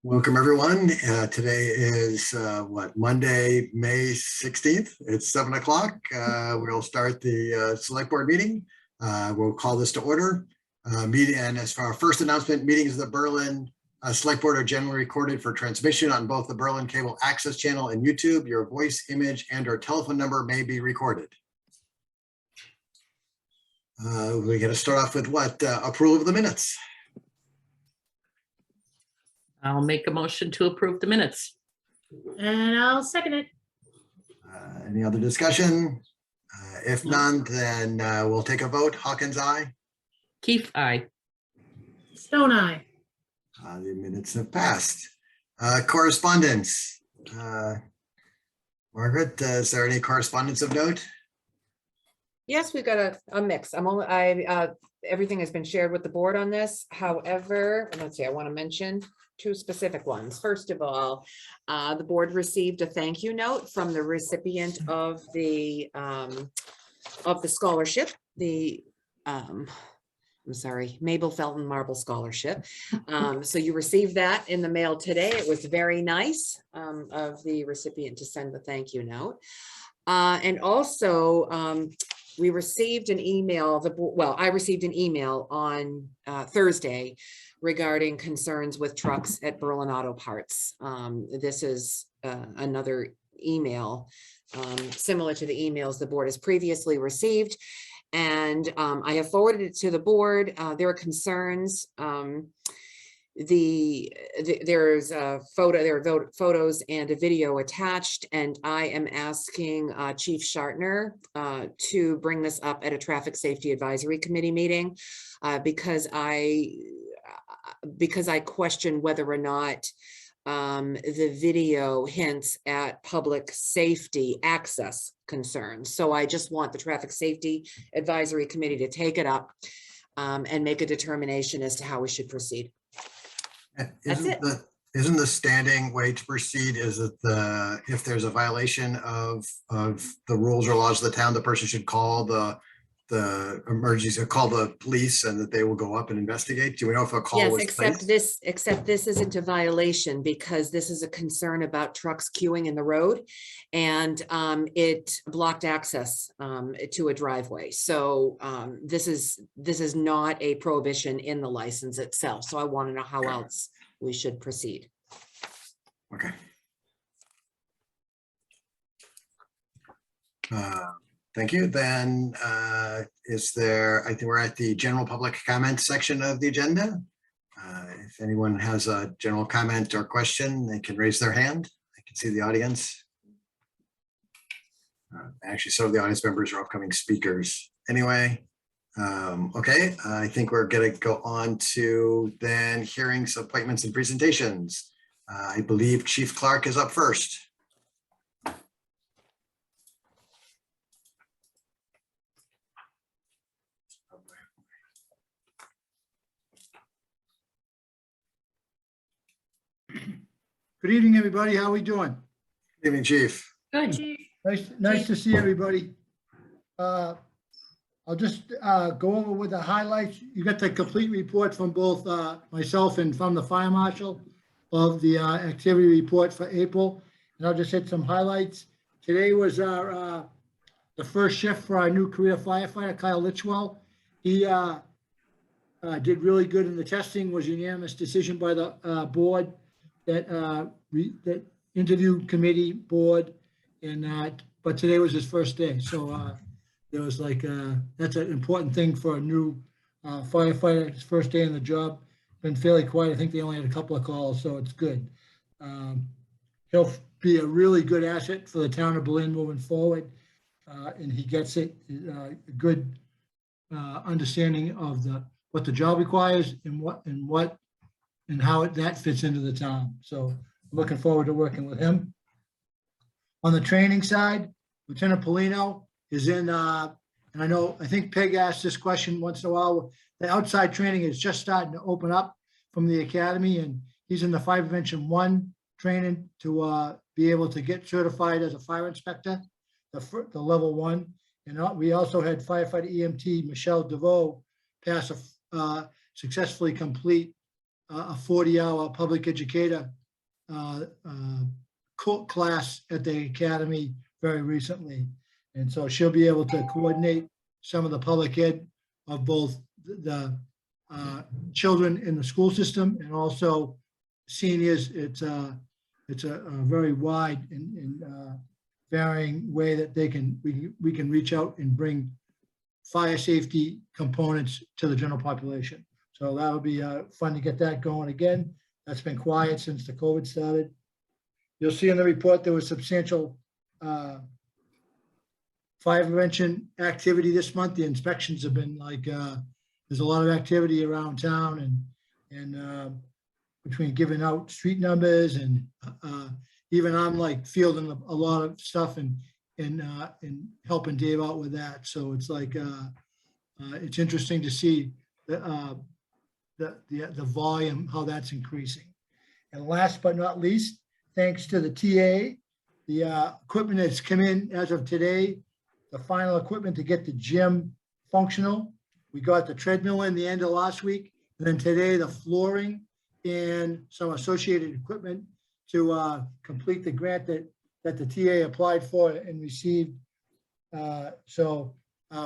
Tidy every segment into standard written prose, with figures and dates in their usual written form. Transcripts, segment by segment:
Welcome, everyone. Today is Monday, May 16th. It's 7 o'clock. We'll start the select board meeting. We'll call this to order. And as for our first announcement, meetings of the Berlin Select Board are generally recorded for transmission on both the Berlin Cable Access Channel and YouTube. Your voice, image, and/or telephone number may be recorded. We're going to start off with what? Approval of the minutes. I'll make a motion to approve the minutes. And I'll second it. Any other discussion? If none, then we'll take a vote. Hawkins, aye. Keith, aye. Stone eye. The minutes have passed. Correspondence. Margaret, is there any correspondence of note? Yes, we've got a mix. Everything has been shared with the board on this. However, let's see, I want to mention two specific ones. First of all, the board received a thank you note from the recipient of the scholarship, I'm sorry, Mabel Felton Marble Scholarship. So you received that in the mail today. It was very nice of the recipient to send the thank you note. And also, we received an email, I received an email on Thursday regarding concerns with trucks at Berlin Auto Parts. This is another email similar to the emails the board has previously received. And I have forwarded it to the board. There are concerns. There's a photo, there are photos and a video attached, and I am asking Chief Shartner to bring this up at a Traffic Safety Advisory Committee meeting because I question whether or not the video hints at public safety access concerns. So I just want the Traffic Safety Advisory Committee to take it up and make a determination as to how we should proceed. Isn't the standing way to proceed is that if there's a violation of the rules or laws of the town, the person should call the emergency, call the police, and that they will go up and investigate? Do we know if a call was placed? Except this isn't a violation because this is a concern about trucks queuing in the road, and it blocked access to a driveway. So this is not a prohibition in the license itself. So I want to know how else we should proceed. Okay. Thank you. Then I think we're at the general public comment section of the agenda. If anyone has a general comment or question, they can raise their hand. I can see the audience. Actually, some of the audience members are upcoming speakers. Anyway, okay, I think we're going to go on to then hearings, appointments, and presentations. I believe Chief Clark is up first. Good evening, everybody. How are we doing? Good evening, Chief. Good. Nice to see everybody. I'll just go over with the highlights. You got the complete report from both myself and from the fire marshal of the activity report for April. And I'll just hit some highlights. Today was our the first shift for our new career firefighter, Kyle Litchwell. He did really good in the testing, was unanimous decision by the board. That interview committee board, and but today was his first day, so there was that's an important thing for a new firefighter. His first day in the job, been fairly quiet. I think they only had a couple of calls, so it's good. He'll be a really good asset for the town of Berlin moving forward, and he gets it. A good understanding of what the job requires and how that fits into the town. So I'm looking forward to working with him. On the training side, Lieutenant Polino is in, and I think Peg asked this question once in a while. The outside training is just starting to open up from the academy, and he's in the Fire Prevention 1 training to be able to get certified as a fire inspector, the level 1. And we also had firefighter EMT Michelle DeVoe pass successfully complete a 40-hour public educator class at the academy very recently. And so she'll be able to coordinate some of the public ed of both the children in the school system and also seniors. It's a very wide and varying way that we can reach out and bring fire safety components to the general population. So that'll be fun to get that going again. That's been quiet since the COVID started. You'll see in the report there was substantial fire prevention activity this month. The inspections have been like, there's a lot of activity around town and between giving out street numbers and even I'm like fielding a lot of stuff and helping Dave out with that. So it's like, it's interesting to see the volume, how that's increasing. And last but not least, thanks to the TA, the equipment that's come in as of today, the final equipment to get the gym functional. We got the treadmill in the end of last week, and then today the flooring and some associated equipment to complete the grant that the TA applied for and received. So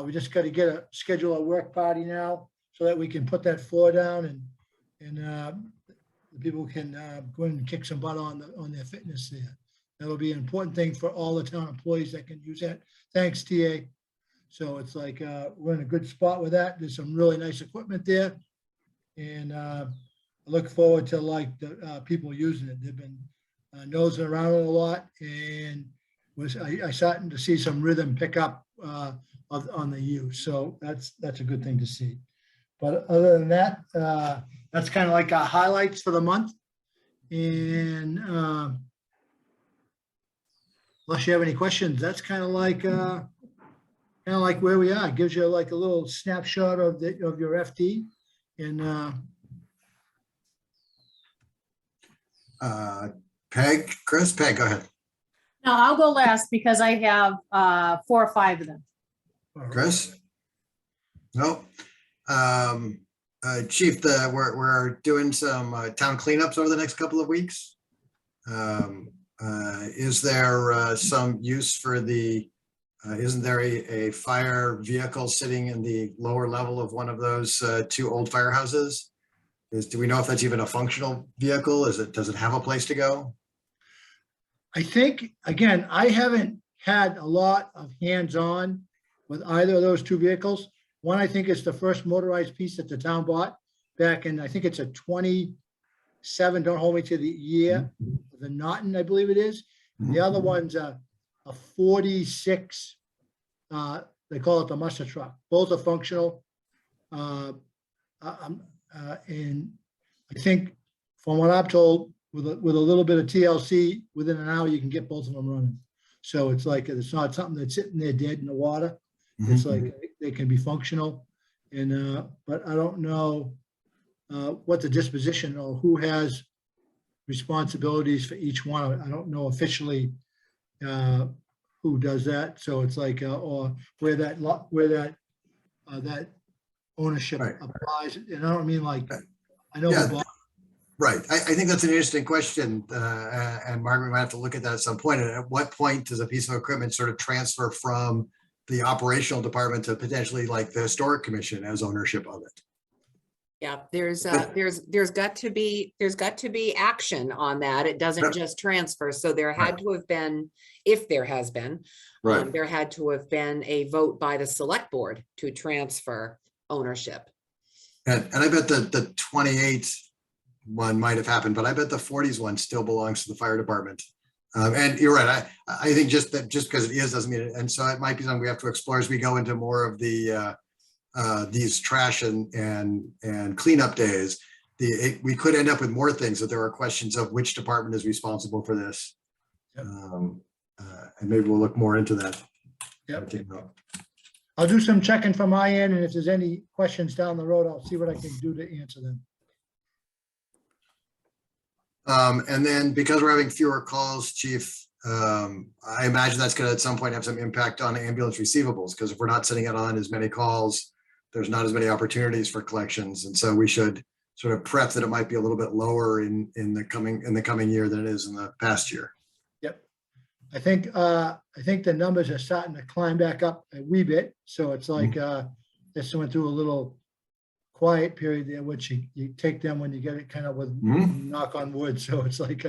we just got to schedule a work party now so that we can put that floor down and the people can go in and kick some butt on their fitness there. That'll be an important thing for all the town employees that can use that. Thanks, TA. So it's like we're in a good spot with that. There's some really nice equipment there. And I look forward to like the people using it. They've been nosing around it a lot, and I starting to see some rhythm pick up on the use. So that's a good thing to see. But other than that, that's kind of like our highlights for the month. And unless you have any questions, that's kind of like where we are. It gives you like a little snapshot of your FD. And Peg, Chris, Peg, go ahead. No, I'll go last because I have 4 or 5 of them. Chris? No. Chief, we're doing some town cleanups over the next couple of weeks. Is there some use for isn't there a fire vehicle sitting in the lower level of one of those 2 old firehouses? Do we know if that's even a functional vehicle? Does it have a place to go? I think, again, I haven't had a lot of hands-on with either of those 2 vehicles. One, I think it's the first motorized piece that the town bought back in, I think it's a 27, don't hold me to the year, the Norton, I believe it is. The other one's a 46, they call it the muster truck. Both are functional. And I think from what I'm told, with a little bit of TLC, within an hour, you can get both of them running. So it's like, it's not something that's sitting there dead in the water. It's like they can be functional. And, but I don't know what the disposition or who has responsibilities for each one. I don't know officially who does that. So it's like, or where that ownership Right. applies. And I don't mean like, I know. Yeah. who bought. Right. I think that's an interesting question. And Margaret might have to look at that at some point. And at what point does a piece of equipment sort of transfer from the operational department to potentially like the historic commission as ownership of it? Yeah, there's got to be action on that. It doesn't just transfer. So there had to have been, if there has been, there had to have been a vote by the select board to transfer ownership. And I bet the 28 one might have happened, but I bet the 40s one still belongs to the fire department. And you're right. I think just because it is doesn't mean it. And so it might be something we have to explore as we go into more of the these trash and cleanup days. We could end up with more things that there are questions of which department is responsible for this. Yep. And maybe we'll look more into that. Yep. I'll do some checking from my end, and if there's any questions down the road, I'll see what I can do to answer them. And then because we're having fewer calls, Chief, I imagine that's going to at some point have some impact on ambulance receivables, because if we're not sitting it on as many calls, there's not as many opportunities for collections. And so we should sort of prep that it might be a little bit lower in the coming year than it is in the past year. I think the numbers are starting to climb back up a wee bit. So it's like, this went through a little quiet period there, which you take them when you get it kind of with knock on wood. So it's like,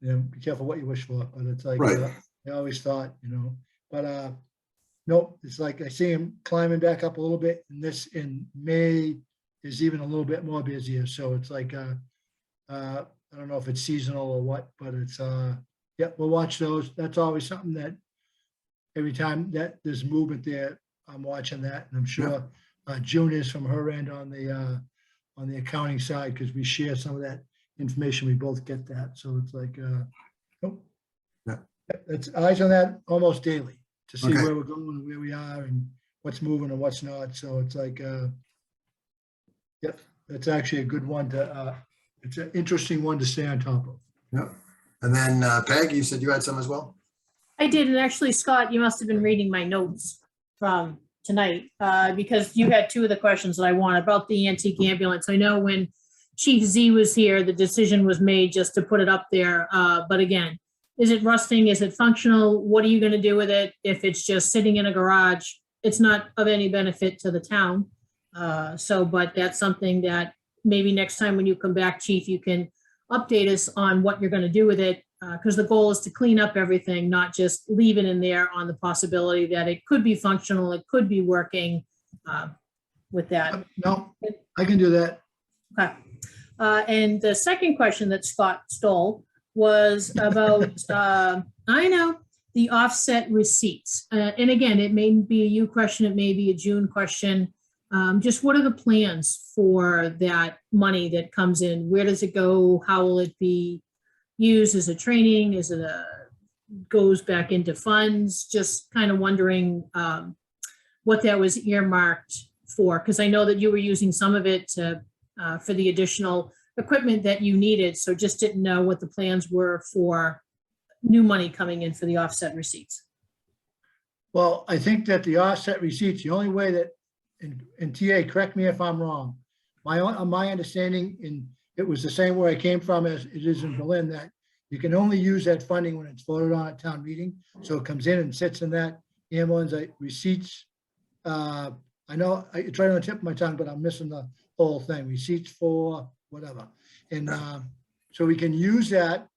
be careful what you wish for, but it's like, Right. I always thought, but, nope, it's like I see him climbing back up a little bit, and this in May is even a little bit more busier. So it's like, I don't know if it's seasonal or what, but it's, yeah, we'll watch those. That's always something that every time that there's movement there, I'm watching that, and I'm sure June is from her end on the accounting side, because we share some of that information. We both get that. So it's like, nope. Yeah. It's eyes on that almost daily to see Okay. where we're going and where we are and what's moving and what's not. So it's like, yep, that's actually a good one to, it's an interesting one to stay on top of. Yeah. And then Peg, you said you had some as well? I did, and actually, Scott, you must have been reading my notes from tonight, because you had two of the questions that I wanted about the antique ambulance. I know when Chief Z was here, the decision was made just to put it up there, but again, is it rusting? Is it functional? What are you gonna do with it? If it's just sitting in a garage, it's not of any benefit to the town. But that's something that maybe next time when you come back, Chief, you can update us on what you're gonna do with it. Because the goal is to clean up everything, not just leave it in there on the possibility that it could be functional, it could be working with that. No, I can do that. Okay. And the second question that Scott stole was about, I know, the offset receipts. And again, it may be a you question, it may be a June question. Just what are the plans for that money that comes in? Where does it go? How will it be used? As a training? Is it goes back into funds? Just kind of wondering what that was earmarked for, because I know that you were using some of it to, for the additional equipment that you needed. So just didn't know what the plans were for new money coming in for the offset receipts. Well, I think that the offset receipts, the only way that, and TA, correct me if I'm wrong, my understanding, and it was the same where I came from as it is in Berlin, that you can only use that funding when it's voted on at town meeting. So it comes in and sits in that ambulance receipts. I know it's right on the tip of my tongue, but I'm missing the whole thing. Receipts for whatever. And so we can use that,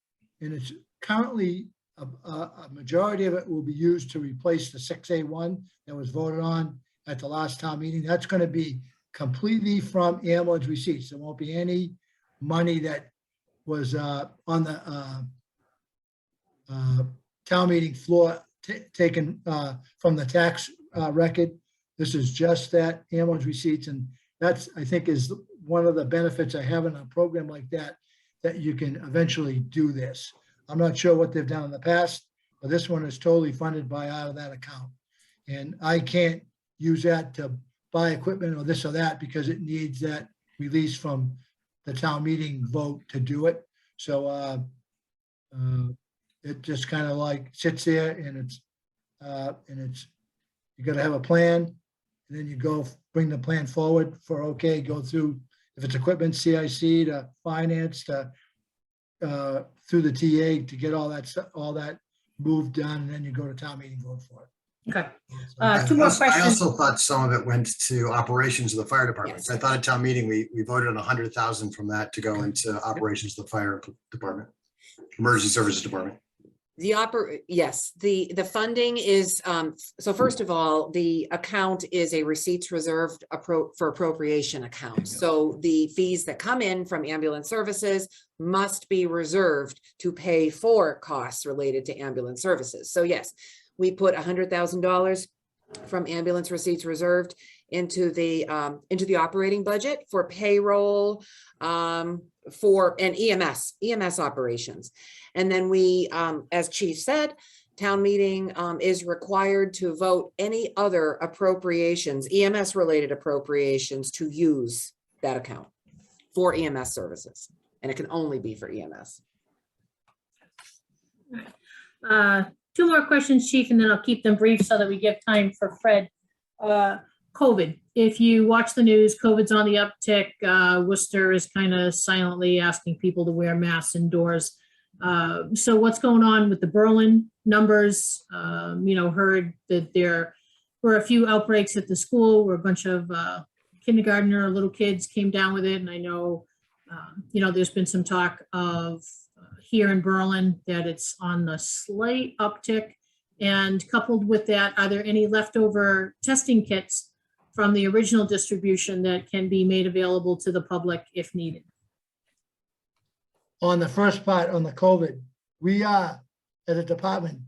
and it's currently a majority of it will be used to replace the 6A1 that was voted on at the last town meeting. That's going to be completely from ambulance receipts. There won't be any money that was on the town meeting floor taken from the tax record. This is just that ambulance receipts, and that's, I think, is one of the benefits of having a program like that, that you can eventually do this. I'm not sure what they've done in the past, but this one is totally funded by out of that account. And I can't use that to buy equipment or this or that, because it needs that release from the town meeting vote to do it. So it just kind of like sits there, and it's you got to have a plan, and then you go bring the plan forward for, okay, go through, if it's equipment, CIC to finance to through the TA to get all that moved done, and then you go to town meeting, vote for it. Okay. I Two more also- I questions. also thought some of it went to operations of the fire department. Yes. I thought at town meeting, we voted on 100,000 from that to go into operations of the fire department, emergency services department. Yes, the funding is, so first of all, the account is a receipts reserved for appropriation account. So the fees that come in from ambulance services must be reserved to pay for costs related to ambulance services. So yes, we put $100,000 from ambulance receipts reserved into the operating budget for payroll, for and EMS operations. And then we, as Chief said, town meeting is required to vote any other appropriations, EMS related appropriations, to use that account for EMS services. And it can only be for EMS. Two more questions, Chief, and then I'll keep them brief so that we give time for Fred. COVID. If you watch the news, COVID's on the uptick. Worcester is kind of silently asking people to wear masks indoors. So what's going on with the Berlin numbers? Heard that there were a few outbreaks at the school where a bunch of kindergartner little kids came down with it. And I know, there's been some talk of here in Berlin that it's on the slight uptick. And coupled with that, are there any leftover testing kits from the original distribution that can be made available to the public if needed? On the first part, on the COVID, we are, as a department,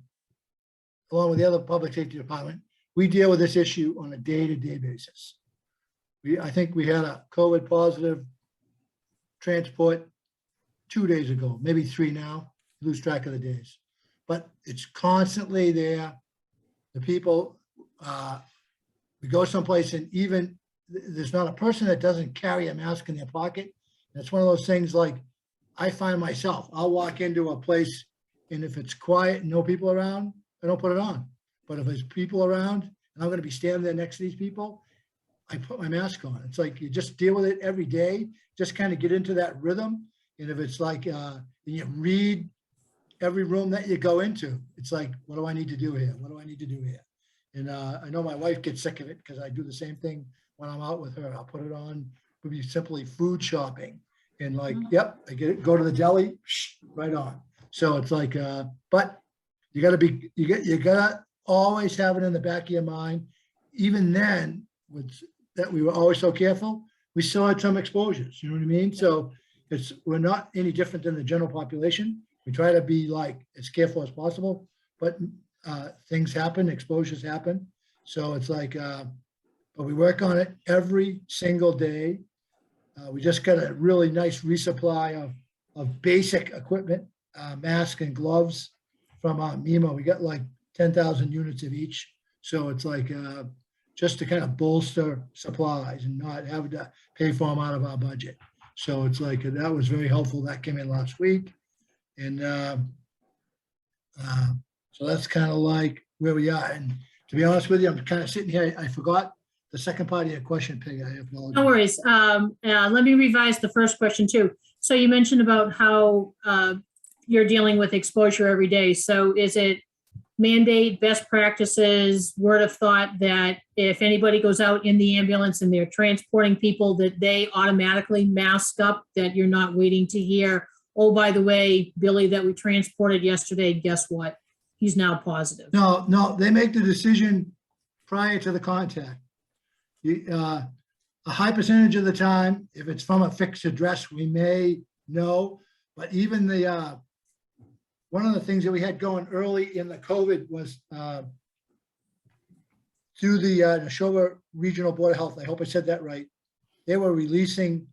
along with the other public safety department, we deal with this issue on a day-to-day basis. I think we had a COVID positive transport 2 days ago, maybe 3 now, lose track of the days. But it's constantly there. The people, we go someplace and even there's not a person that doesn't carry a mask in their pocket. That's one of those things like I find myself, I'll walk into a place and if it's quiet and no people around, I don't put it on. But if there's people around and I'm going to be standing there next to these people, I put my mask on. It's like you just deal with it every day, just kind of get into that rhythm. And if it's like, you read every room that you go into, it's like, what do I need to do here? What do I need to do here? And I know my wife gets sick of it because I do the same thing when I'm out with her. I'll put it on, maybe simply food shopping. And like, yep, I get it, go to the deli, right on. So it's like, but you gotta be, you gotta always have it in the back of your mind. Even then, with that we were always so careful, we still had some exposures, you know what I mean? So we're not any different than the general population. We try to be like as careful as possible, but things happen, exposures happen. So it's like, but we work on it every single day. We just got a really nice resupply of basic equipment, masks and gloves from MEMA. We got like 10,000 units of each. So it's like just to kind of bolster supplies and not have to pay for them out of our budget. So it's like, that was very helpful. That came in last week. And so that's kind of like where we are. And to be honest with you, I'm kind of sitting here. I forgot the second part of your question, Peg. I apologize. No worries. Let me revise the first question too. So you mentioned about how you're dealing with exposure every day. So is it mandate, best practices, word of thought that if anybody goes out in the ambulance and they're transporting people, that they automatically mask up, that you're not waiting to hear, oh, by the way, Billy that we transported yesterday, guess what? He's now positive. No, they make the decision prior to the contact. A high percentage of the time, if it's from a fixed address, we may know, but even the, one of the things that we had going early in the COVID was through the Neshoba Regional Board of Health, I hope I said that right, they were releasing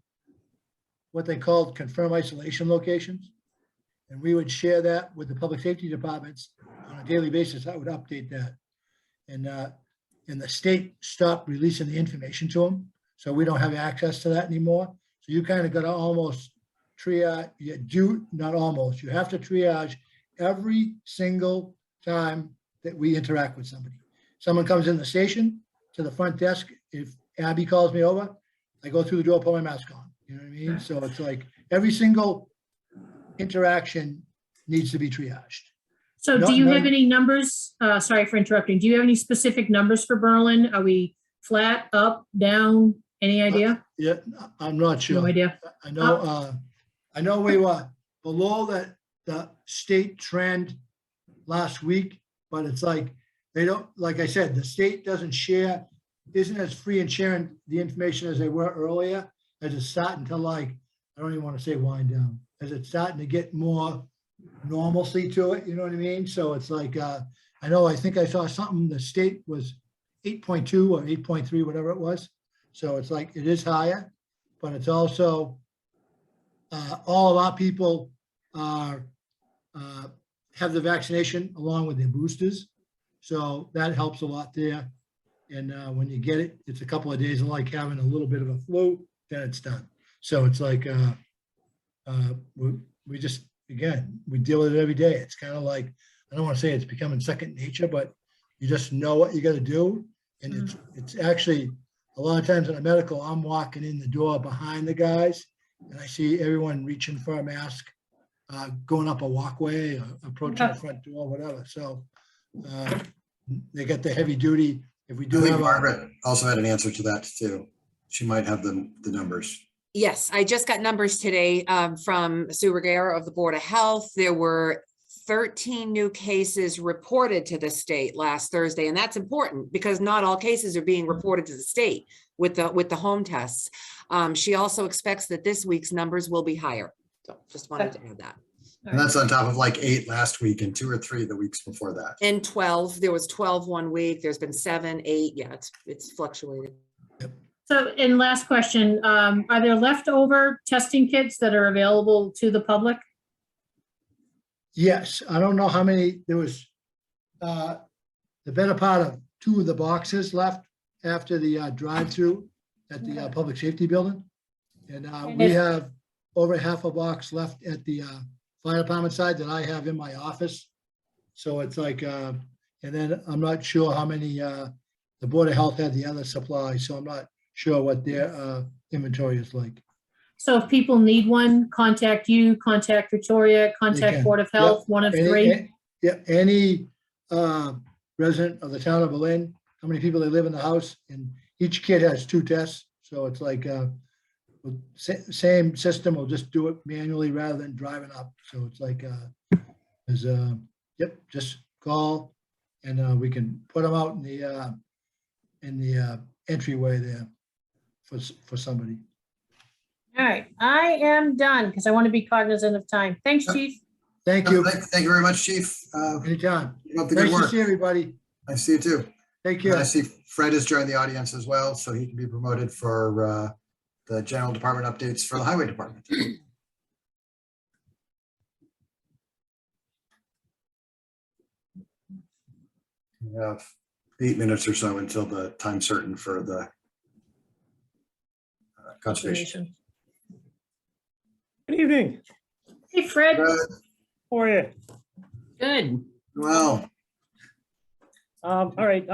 what they called confirmed isolation locations. And we would share that with the public safety departments on a daily basis. I would update that. And the state stopped releasing the information to them. So we don't have access to that anymore. So you kind of got to almost triage, not almost, you have to triage every single time that we interact with somebody. Someone comes in the station to the front desk. If Abby calls me over, I go through the door, put my mask on. You know what I mean? So it's like every single interaction needs to be triaged. So do you have any numbers? Sorry for interrupting. Do you have any specific numbers for Berlin? Are we flat, up, down? Any idea? Yeah, I'm not sure. No idea. I know we were below the state trend last week, but it's like, they don't, like I said, the state isn't as free in sharing the information as they were earlier, as it's starting to like, I don't even want to say wind down, as it's starting to get more normalcy to it, you know what I mean? So it's like, I think I saw something, the state was 8.2 or 8.3, whatever it was. So it's like, it is higher, but it's also, all of our people are, have the vaccination along with their boosters. So that helps a lot there. And when you get it, it's a couple of days of like having a little bit of a flu, then it's done. So it's like, we just, again, we deal with it every day. It's kind of like, I don't want to say it's becoming second nature, but you just know what you got to do. And it's actually, a lot of times in a medical, I'm walking in the door behind the guys and I see everyone reaching for a mask, going up a walkway, or approaching the front door, whatever. So they get the heavy duty. If we I do think have a, Margaret also had an answer to that too. She might have the numbers. Yes, I just got numbers today from Sue Regera of the Board of Health. There were 13 new cases reported to the state last Thursday, and that's important because not all cases are being reported to the state with the home tests. She also expects that this week's numbers will be higher. So just wanted to add that. And that's on top of like 8 last week and 2 or 3 the weeks before that. And 12, there was 12 one week. There's been 7, 8. Yeah, it's fluctuated. So, and last question, are there leftover testing kits that are available to the public? yes, I don't know how many, there was the better part of 2 of the boxes left after the drive-through at the public safety building. And we have over half a box left at the fire department side that I have in my office. So it's like, and then I'm not sure how many, the Board of Health had the other supply, so I'm not sure what their inventory is like. So if people need one, contact you, contact Victoria, contact can. Board of Health, one of 3. Yeah, any resident of the town of Berlin, how many people they live in the house, and each kid has 2 tests. So it's like, same system, we'll just do it manually rather than driving up. So it's like, yep, just call and we can put them out in the entryway there for somebody. All right, I am done because I want to be cognizant of time. Thanks, Chief. Thank you. Thank you very much, Chief. Anytime. Keep up the good Nice to work. see everybody. I see you too. Take And I care. see Fred has joined the audience as well, so he can be promoted for the general department updates for the highway department. We have 8 minutes or so until the time certain for the conservation. Good evening. Hey, Fred. How are you? Good. Well, All right.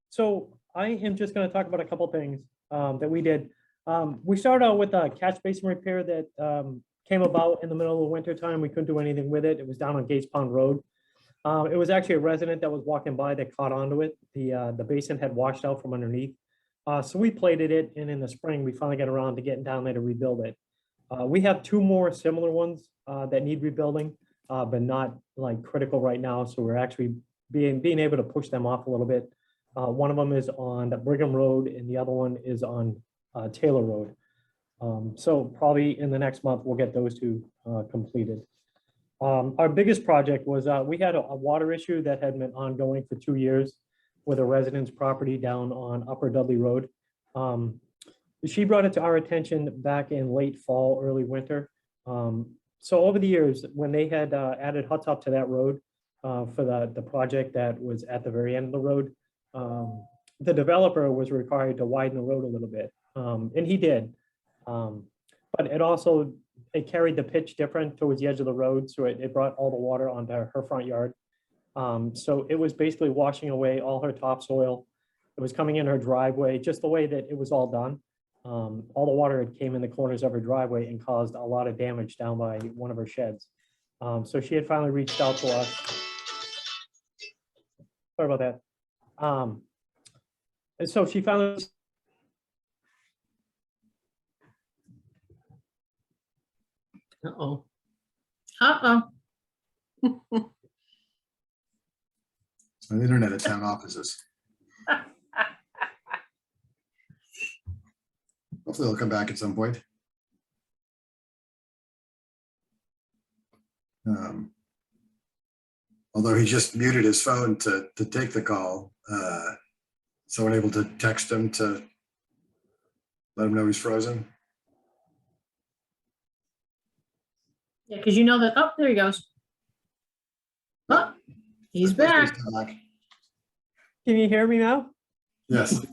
So I am just going to talk about a couple things that we did. We started out with a catch basin repair that came about in the middle of the winter time. We couldn't do anything with it. It was down on Gates Pond Road. It was actually a resident that was walking by that caught onto it. The basin had washed out from underneath. So we plated it, and in the spring, we finally got around to getting down there to rebuild it. We have 2 more similar ones that need rebuilding, but not like critical right now. So we're actually being able to push them off a little bit. One of them is on the Brigham Road, and the other one is on Taylor Road. So probably in the next month, we'll get those 2 completed. Our biggest project was we had a water issue that had been ongoing for 2 years with a resident's property down on Upper Dudley Road. She brought it to our attention back in late fall, early winter. So over the years, when they had added hot top to that road for the project that was at the very end of the road, the developer was required to widen the road a little bit, and he did. But it carried the pitch different towards the edge of the road, so it brought all the water onto her front yard. So it was basically washing away all her topsoil. It was coming in her driveway, just the way that it was all done. All the water had came in the corners of her driveway and caused a lot of damage down by one of her sheds. So she had finally reached out to us. Sorry about that. And so she finally. Uh-oh. Uh-oh. it's on the internet at town offices. Hopefully they'll come back at some point. Although he just muted his phone to take the call. Someone able to text him to let him know he's frozen? Yeah, because you know that, oh, there he goes. Oh, he's back. Can you hear me now? Yes.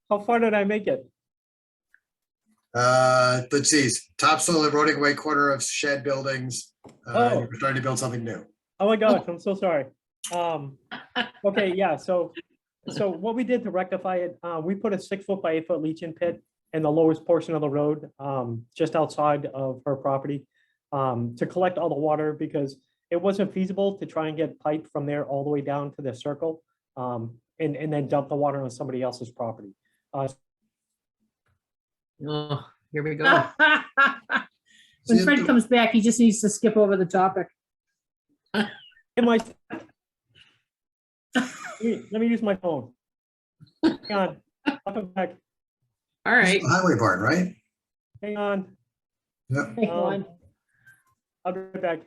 How far did I make it? Let's see, topsoil eroding away corner of shed buildings. Oh. You're starting to build something new. Oh my gosh, I'm so sorry. Okay, yeah, so So what we did to rectify it, we put a 6 foot by 8 foot leaching pit in the lowest portion of the road, just outside of her property, to collect all the water because it wasn't feasible to try and get pipe from there all the way down to the circle, and then dump the water on somebody else's property. Oh, here we go. When Fred comes back, he just needs to skip over the topic. In my, let me use my phone. Hang on, I'll come back. All right. Highway barn, right? Hang on. Yep. Hang on. I'll be right back.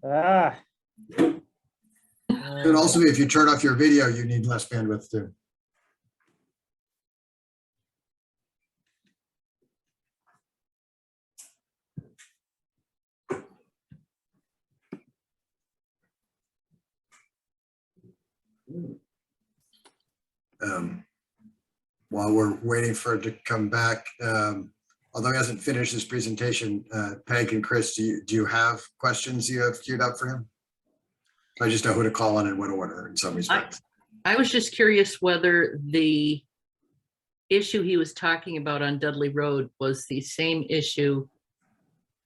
Ah. Could also be if you turn off your video, you need less bandwidth too. While we're waiting for it to come back, although he hasn't finished his presentation, Peg and Chris, do you have questions you have queued up for him? I just know who to call on in what order in some respects. I was just curious whether the issue he was talking about on Dudley Road was the same issue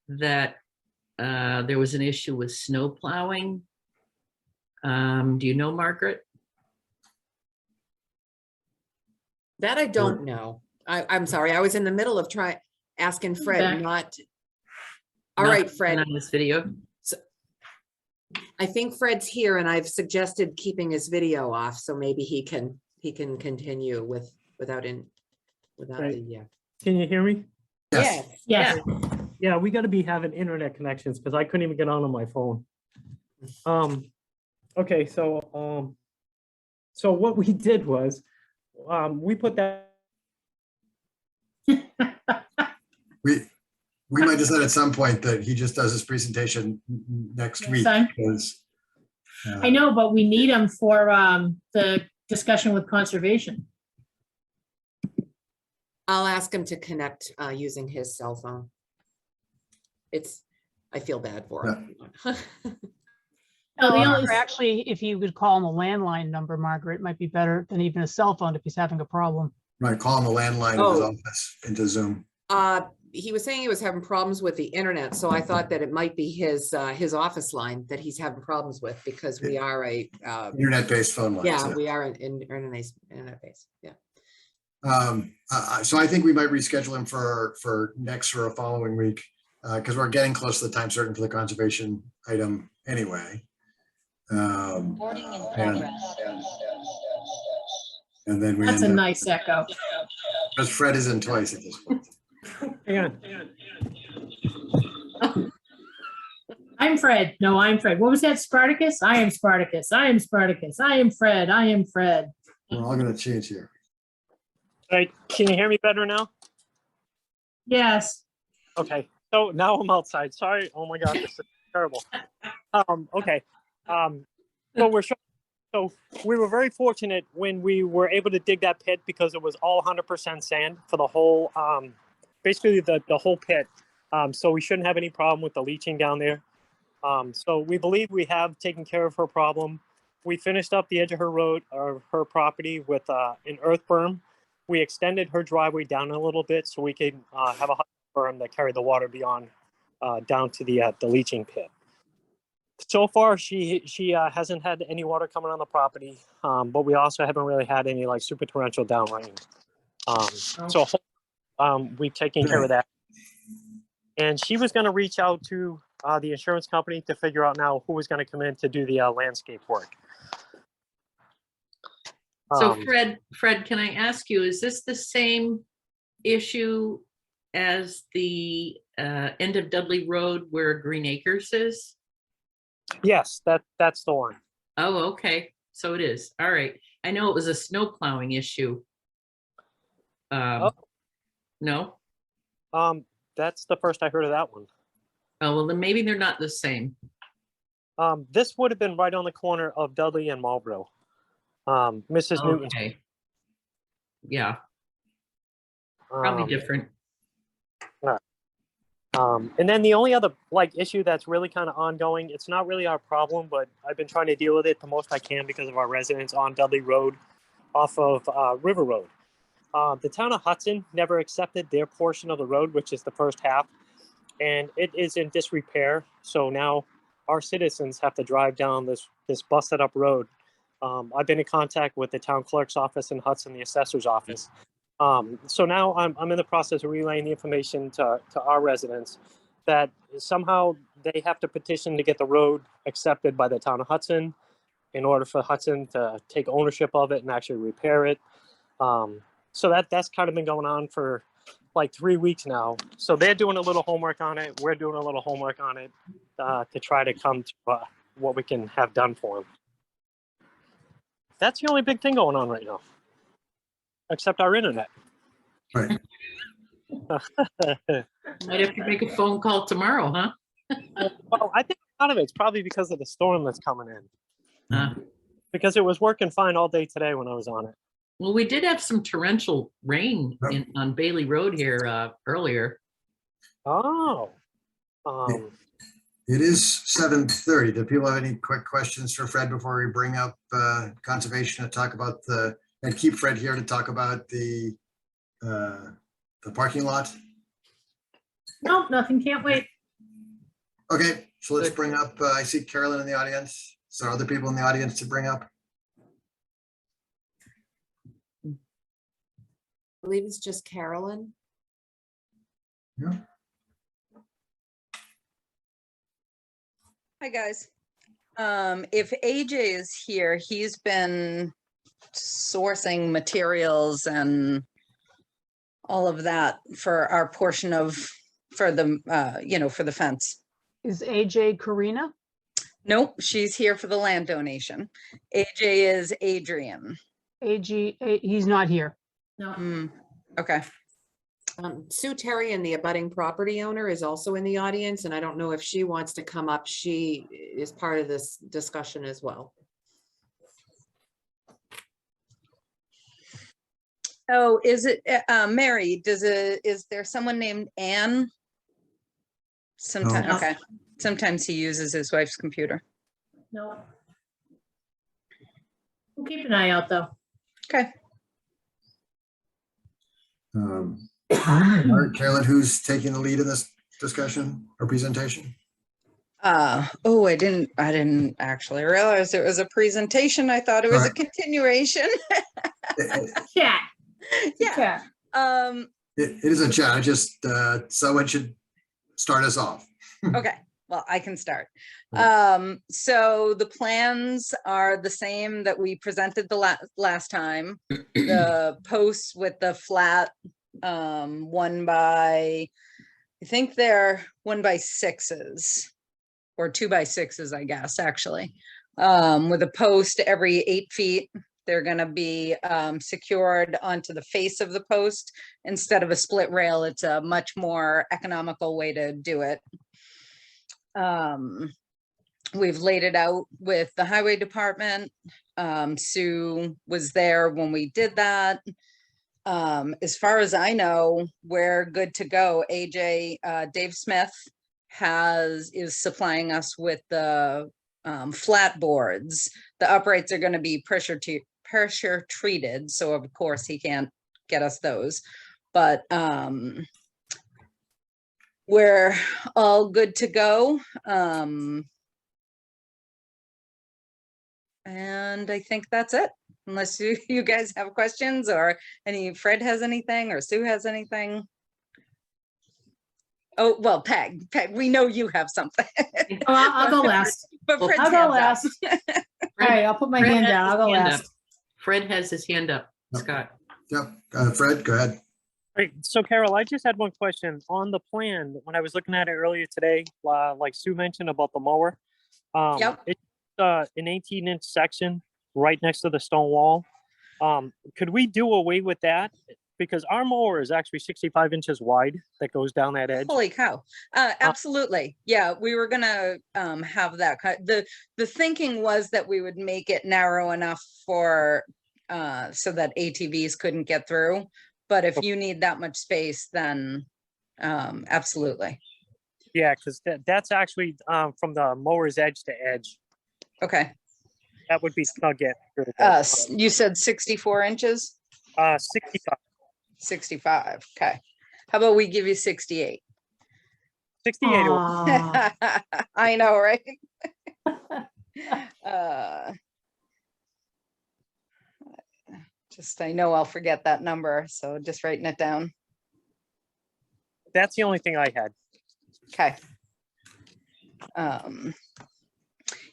that there was an issue with snow plowing. Do you know, Margaret? That I don't know. I'm sorry, I was in the middle of asking Fred, Back. not. All Not right, Fred, On this video? I think Fred's here and I've suggested keeping his video off, so maybe he can continue without Right. the, yeah. Can you hear me? Yes. Yes. Yeah, we gotta be having internet connections because I couldn't even get on my phone. Okay, so what we did was, we put that, We might decide at some point that he just does his presentation next Next week. time. Because, I know, but we need him for the discussion with conservation. I'll ask him to connect using his cell phone. I feel bad for him. No, the only- Or actually, if you could call on the landline number, Margaret, it might be better than even a cell phone if he's having a problem. right, call him the landline of his Oh. office into Zoom. He was saying he was having problems with the internet, so I thought that it might be his office line that he's having problems with because we are Internet-based phone lines. yeah, we are in internet base, yeah. So I think we might reschedule him for next or a following week, because we're getting close to the time certain for the conservation item anyway. Recording in progress. And then we That's a end up, nice echo. because Fred is in twice at this point. hang on. I'm Fred. No, I'm Fred. What was that, Spartacus? I am Spartacus. I am Spartacus. I am Fred. I am Fred. We're all gonna change here. Right, can you hear me better now? Yes. Okay, so now I'm outside. Sorry. Oh my God, this is terrible. Okay. So we were very fortunate when we were able to dig that pit because it was all 100% sand for the whole, basically the whole pit. So we shouldn't have any problem with the leaching down there. So we believe we have taken care of her problem. We finished up the edge of her road or her property with an earth berm. We extended her driveway down a little bit so we can have a berm that carried the water beyond down to the leaching pit. So far, she hasn't had any water coming on the property, but we also haven't really had any like super torrential down rain. So we've taken care of that. And she was going to reach out to the insurance company to figure out now who was going to come in to do the landscape work. So Fred, can I ask you, is this the same issue as the end of Dudley Road where Green Acres is? Yes, that's the one. Oh, okay. So it is. All right. I know it was a snow plowing issue. Oh. No? That's the first I heard of that one. Oh, well, then maybe they're not the same. This would have been right on the corner of Dudley and Marlboro. Mrs. Newton. Okay. Yeah, probably different. And then the only other like issue that's really kind of ongoing, it's not really our problem, but I've been trying to deal with it the most I can because of our residents on Dudley Road off of River Road. The town of Hudson never accepted their portion of the road, which is the first half, and it is in disrepair. So now our citizens have to drive down this busted up road. I've been in contact with the town clerk's office in Hudson, the assessor's office. So now I'm in the process of relaying the information to our residents that somehow they have to petition to get the road accepted by the town of Hudson in order for Hudson to take ownership of it and actually repair it. So that's kind of been going on for like 3 weeks now. So they're doing a little homework on it. We're doing a little homework on it to try to come to what we can have done for them. That's the only big thing going on right now, except our internet. Right. Might have to make a phone call tomorrow, huh? Well, I think a lot of it's probably because of the storm that's coming in. Uh, Because it was working fine all day today when I was on it. Well, we did have some torrential rain on Bailey Road here earlier. Oh. It is 7:30. Do people have any quick questions for Fred before we bring up conservation to talk about and keep Fred here to talk about the parking lot? Nope, nothing, can't wait. Okay, so let's bring up, I see Carolyn in the audience. So are other people in the audience to bring up? I believe it's just Carolyn. Yeah. Hi, guys. If AJ is here, he's been sourcing materials and all of that for our portion for the fence. Is AJ Karina? Nope, she's here for the land donation. AJ is Adrian. He's not here. No. Okay. Sue Terry, and the abutting property owner, is also in the audience, and I don't know if she wants to come up. She is part of this discussion as well. Oh, is it Mary? Is there someone named Anne? Sometimes, No. okay. Sometimes he uses his wife's computer. No. We'll keep an eye out, though. Okay. All right, Carolyn, who's taking the lead in this discussion or presentation? Oh, I didn't actually realize it was a presentation. I thought it was a Alright. continuation. Chat. Yeah. Chat. It is a chat. I just, someone should start us off. Okay, well, I can start. Okay. So the plans are the same that we presented the last time. The posts with the flat, I think they're 1x6s or 2x6s, I guess, actually. With a post every 8 feet. They're gonna be secured onto the face of the post instead of a split rail. It's a much more economical way to do it. We've laid it out with the highway department. Sue was there when we did that. As far as I know, we're good to go. AJ, Dave Smith is supplying us with the flat boards. The uprights are going to be pressure treated, so of course he can't get us those, but we're all good to go. And I think that's it, unless you guys have questions, or Fred has anything, or Sue has anything. Oh, well, Peg, we know you have something. Oh, I'll go last. But Well, Fred's I'll go hands up. last. All right, I'll put my Fred hand has down. I'll his go hand last. up. Fred has his hand up, Yep. Scott. Yep, Fred, go ahead. Right. So Carol, I just had one question on the plan. When I was looking at it earlier today, like Sue mentioned about the mower. Yep. It's an 18-inch section right next to the stone wall. Could we do away with that? Because our mower is actually 65 inches wide that goes down that edge. Holy cow. Absolutely. Yeah, we were gonna have that. The thinking was that we would make it narrow enough for so that ATVs couldn't get through. But if you need that much space, then absolutely. Yeah, because that's actually from the mower's edge to edge. Okay. That would be snug it. Really good. You said 64 inches? 65, 65. Okay. How about we give you 68? 68. Aw. I know, right? Uh, I know I'll forget that number, so just writing it down. That's the only thing I had. Okay.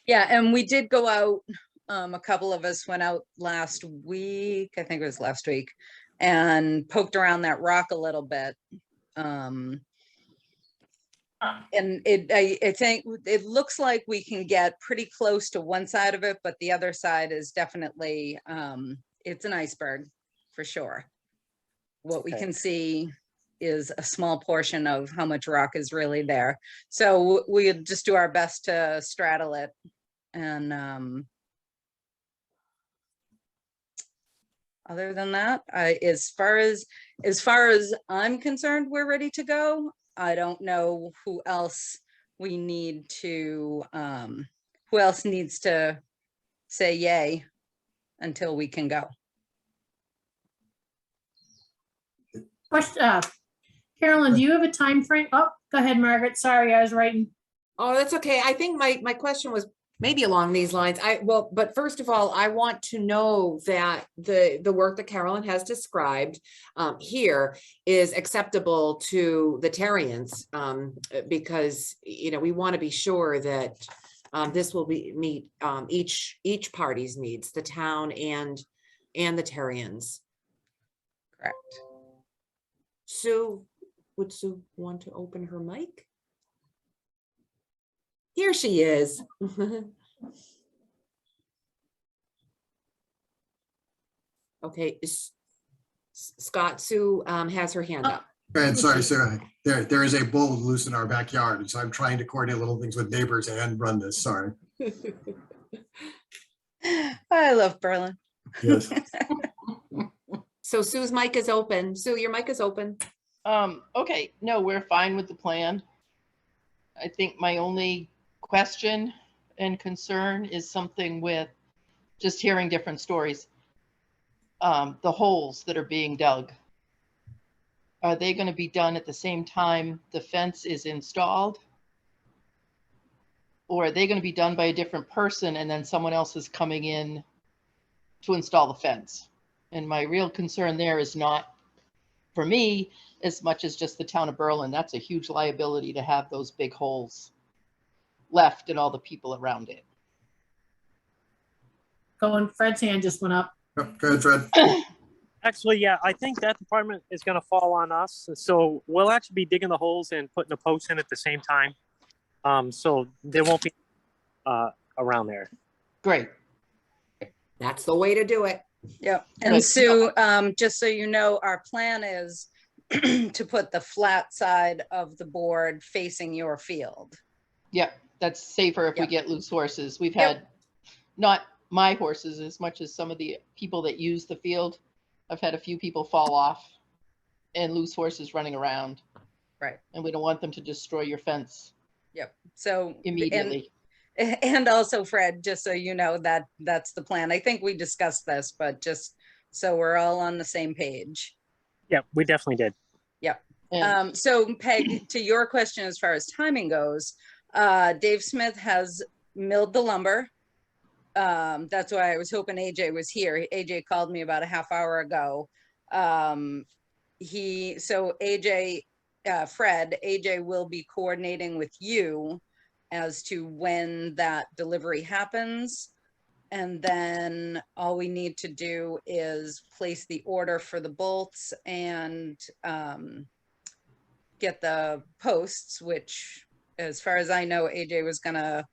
Yeah, and we did go out, a couple of us went out last week, I think it was last week, and poked around that rock a little bit. And I think it looks like we can get pretty close to one side of it, but the other side is definitely, it's an iceberg for sure. What we Okay. can see is a small portion of how much rock is really there. So we'll just do our best to straddle it. And other than that, as far as I'm concerned, we're ready to go. I don't know who else we need to, who else needs to say yay until we can go. Question, Carolyn, do you have a time frame? Oh, go ahead, Margaret. Sorry, I was writing. Oh, that's okay. I think my question was maybe along these lines. But first of all, I want to know that the work that Carolyn has described here is acceptable to the Terrians, because, you know, we want to be sure that this will meet each party's needs, the town and the Terrians. Correct. Sue, would Sue want to open her mic? Here she is. Okay, Scott, Sue has her hand up. And sorry, Sarah, there is a bull loose in our backyard, and so I'm trying to coordinate little things with neighbors and run this, sorry. I love Berlin. Yes. So Sue's mic is open. Sue, your mic is open. Okay, no, we're fine with the plan. I think my only question and concern is something with just hearing different stories. The holes that are being dug. Are they going to be done at the same time the fence is installed? Or are they going to be done by a different person and then someone else is coming in to install the fence? And my real concern there is not for me as much as just the town of Berlin. That's a huge liability to have those big holes left and all the people around it. Going, Fred's hand just went up. Go ahead, Fred. Actually, yeah, I think that department is going to fall on us. So we'll actually be digging the holes and putting the posts in at the same time. So there won't be around there. Great. That's the way to do it. Yep. And Sue, just so you know, our plan is to put the flat side of the board facing your field. Yep, that's safer if we Yep. get loose horses. We've Yep. had, not my horses as much as some of the people that use the field. I've had a few people fall off and loose horses running around. Right. And we don't want them to destroy your fence Yep. So immediately. and also Fred, just so you know, that's the plan. I think we discussed this, but just so we're all on the same page. Yeah, we definitely did. And So Peg, to your question, as far as timing goes, Dave Smith has milled the lumber. That's why I was hoping AJ was here. AJ called me about a half hour ago. Fred, AJ will be coordinating with you as to when that delivery happens. And then all we need to do is place the order for the bolts and get the posts, which as far as I know, AJ was gonna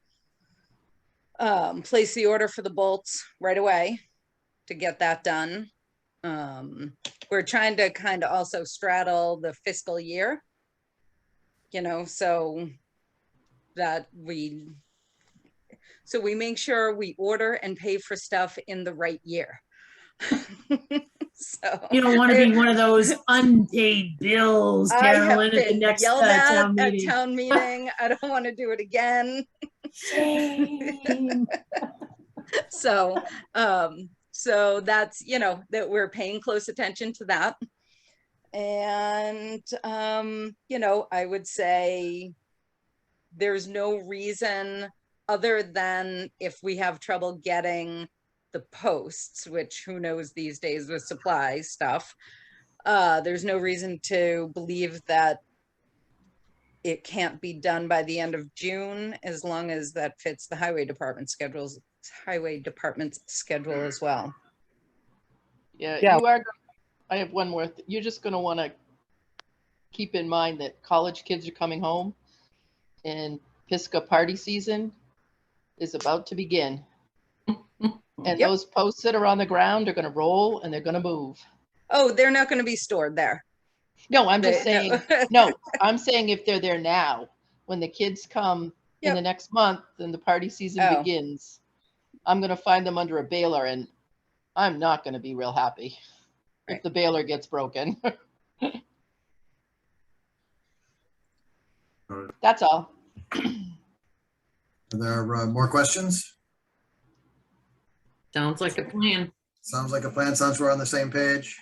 place the order for the bolts right away to get that done. We're trying to kind of also straddle the fiscal year, you know, so that we make sure we order and pay for stuff in the right year. So. You don't want to be one of those unpaid bills, I have Carolyn, at the been next yelled at town at meeting. town meeting. I don't want to do it again. Shame. So that's, you know, that we're paying close attention to that. And, you know, I would say there's no reason other than if we have trouble getting the posts, which who knows these days with supply stuff, there's no reason to believe that it can't be done by the end of June, as long as that fits the highway department's schedule as well. Yeah, Yeah. you are. I have one more. You're just going to want to keep in mind that college kids are coming home and Pisgah party season is about to begin. And Yep. those posts that are on the ground are going to roll and they're going to move. Oh, they're not going to be stored there. No, I'm just They- saying, no, I'm saying if they're there now, when the kids come in Yep. the next month and the party season Oh. begins, I'm going to find them under a baler and I'm not going to be real happy if Right. the baler gets broken. That's all. Are there more questions? Sounds like a plan. Sounds like a plan. Sounds we're on the same page.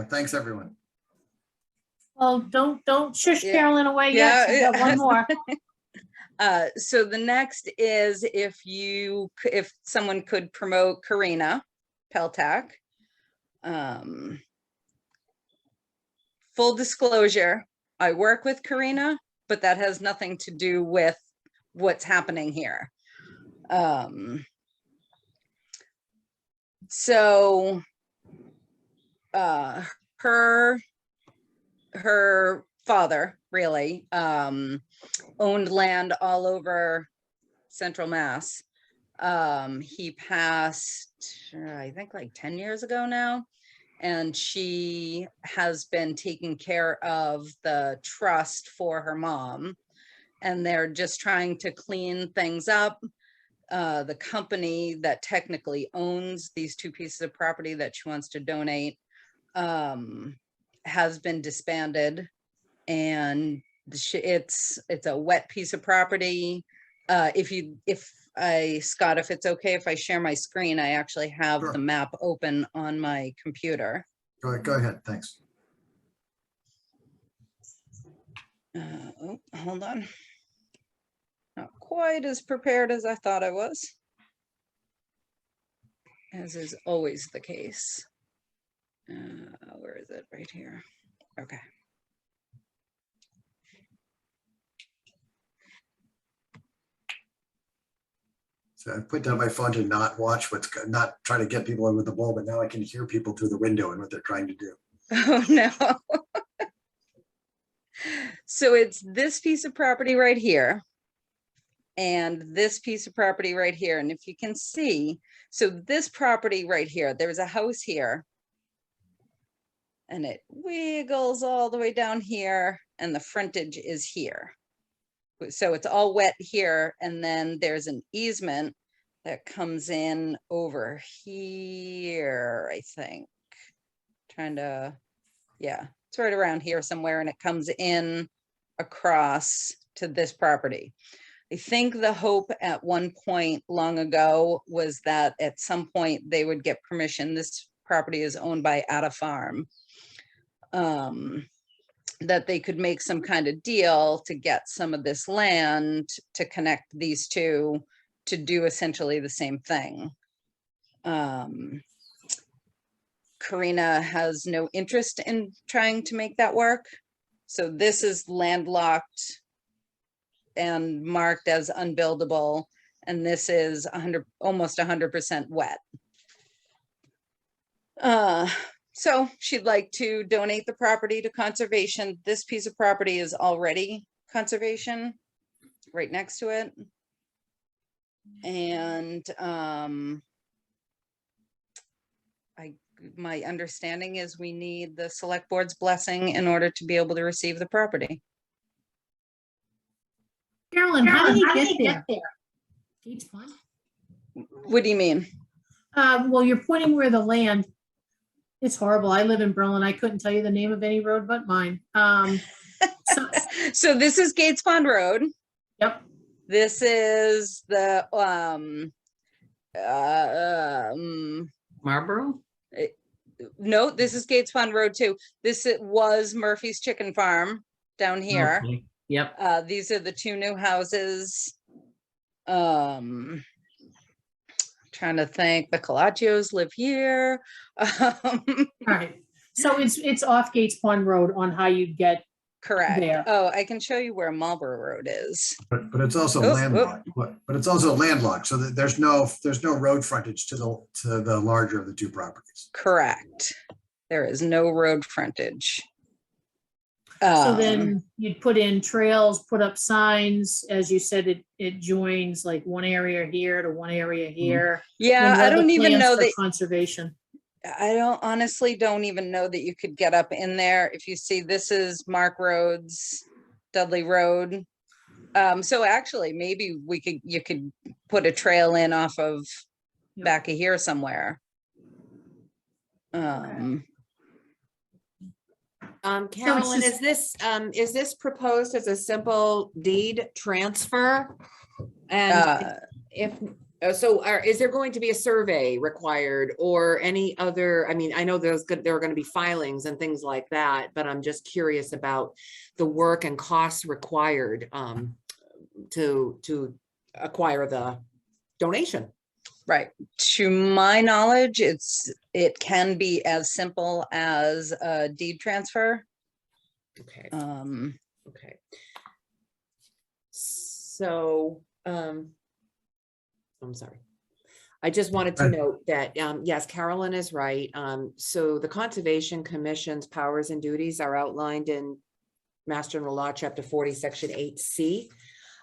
Thanks, everyone. Well, don't shush Yeah. Carolyn away yet. She's got Yeah. one more. So the next is if someone could promote Karina Peltak. Full disclosure, I work with Karina, but that has nothing to do with what's happening here. So her father really owned land all over Central Mass. He passed, I think like 10 years ago now. And she has been taking care of the trust for her mom. And they're just trying to clean things up. The company that technically owns these two pieces of property that she wants to donate has been disbanded. And it's a wet piece of property. Scott, if it's okay if I share my screen, I actually have Sure. the map open on my computer. Go ahead. Thanks. Hold on. Not quite as prepared as I thought I was, as is always the case. Where is it? Right here. Okay. So I put down my phone to not watch not try to get people in with the ball, but now I can hear people through the window and what they're trying to do. Oh, no. So it's this piece of property right here. And this piece of property right here. And if you can see, so this property right here, there's a house here. And it wiggles all the way down here and the frontage is here. So it's all wet here. And then there's an easement that comes in over here, I think. Yeah, it's right around here somewhere and it comes in across to this property. I think the hope at one point long ago was that at some point they would get permission. This property is owned by Ada Farm. That they could make some kind of deal to get some of this land to connect these two to do essentially the same thing. Karina has no interest in trying to make that work. So this is landlocked and marked as unbuildable. And this is almost 100% wet. So she'd like to donate the property to conservation. This piece of property is already conservation right next to it. And my understanding is we need the select board's blessing in order to be able to receive the property. Carolyn, how did he get there? Gates Pond? What do you mean? Well, you're pointing where the land It's horrible. I live in Berlin. I couldn't tell you the name of any road but mine. So- So this is Gates Pond Road. Yep, This is the, Marlboro? no, this is Gates Pond Road too. This was Murphy's Chicken Farm down here. Okay. Yep. These are the two new houses. Trying to think, the Colaccios live here. all right. So it's off Gates Pond Road on how you get, Correct. There. Oh, I can show you where Marlboro Road is. But it's also Oh, oh. landlocked, but it's also landlocked, so that there's no road frontage to the larger of the two properties. Correct. There is no road frontage. so then you'd put in trails, put up signs, as you said, it joins like one area here to one area here. Yeah, And I other don't even plans know for that, Conservation. honestly don't even know that you could get up in there. If you see, this is Mark Rhodes, Dudley Road. So actually, maybe you could put a trail in off of Yep. back of here somewhere. Carolyn, it's is this proposed as a simple deed transfer? And if, is there going to be a survey required or any other, I mean, I know there are going to be filings and things like that, but I'm just curious about the work and costs required to acquire the donation. Right. To my knowledge, it can be as simple as a deed transfer. Okay. Okay. So, I'm sorry. I just wanted to note that, yes, Carolyn is right. So the Conservation Commission's powers and duties are outlined in Master General Law, Chapter 40, Section 8C.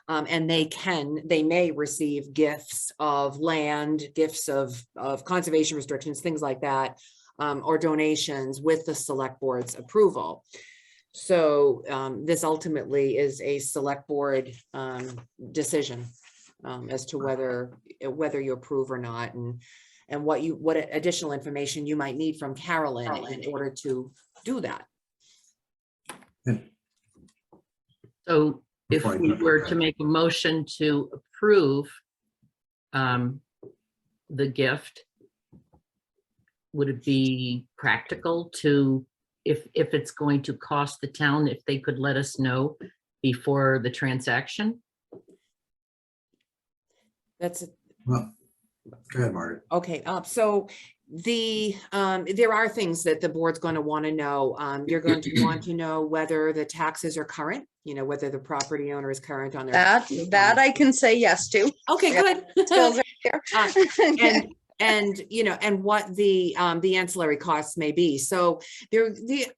And they may receive gifts of land, gifts of conservation restrictions, things like that, or donations with the select board's approval. So this ultimately is a select board decision as to whether you approve or not, and what additional information you might need from Carolyn in order to do that. So if we were to make a motion to approve the gift, would it be practical to, if it's going to cost the town, if they could let us know before the transaction? Well, go ahead, Margaret. Okay, so there are things that the board's going to want to know. You're going to want to know whether the taxes are current, whether the property owner is current on their. That I can say yes to. Okay, Yeah. good. Bills right here. And what the ancillary costs may be. So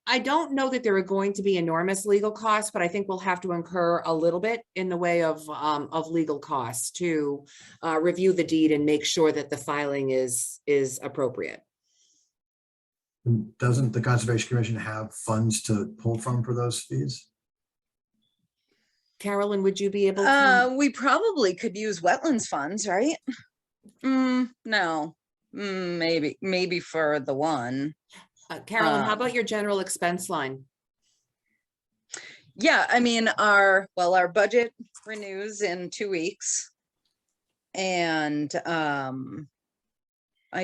I don't know that there are going to be enormous legal costs, but I think we'll have to incur a little bit in the way of legal costs to review the deed and make sure that the filing is appropriate. Doesn't the Conservation Commission have funds to pull from for those fees? Carolyn, would you be able to? We probably could use wetlands funds, right? No, maybe for the one. Carolyn, how about your general expense line? Yeah, I mean, our budget renews in 2 weeks. And I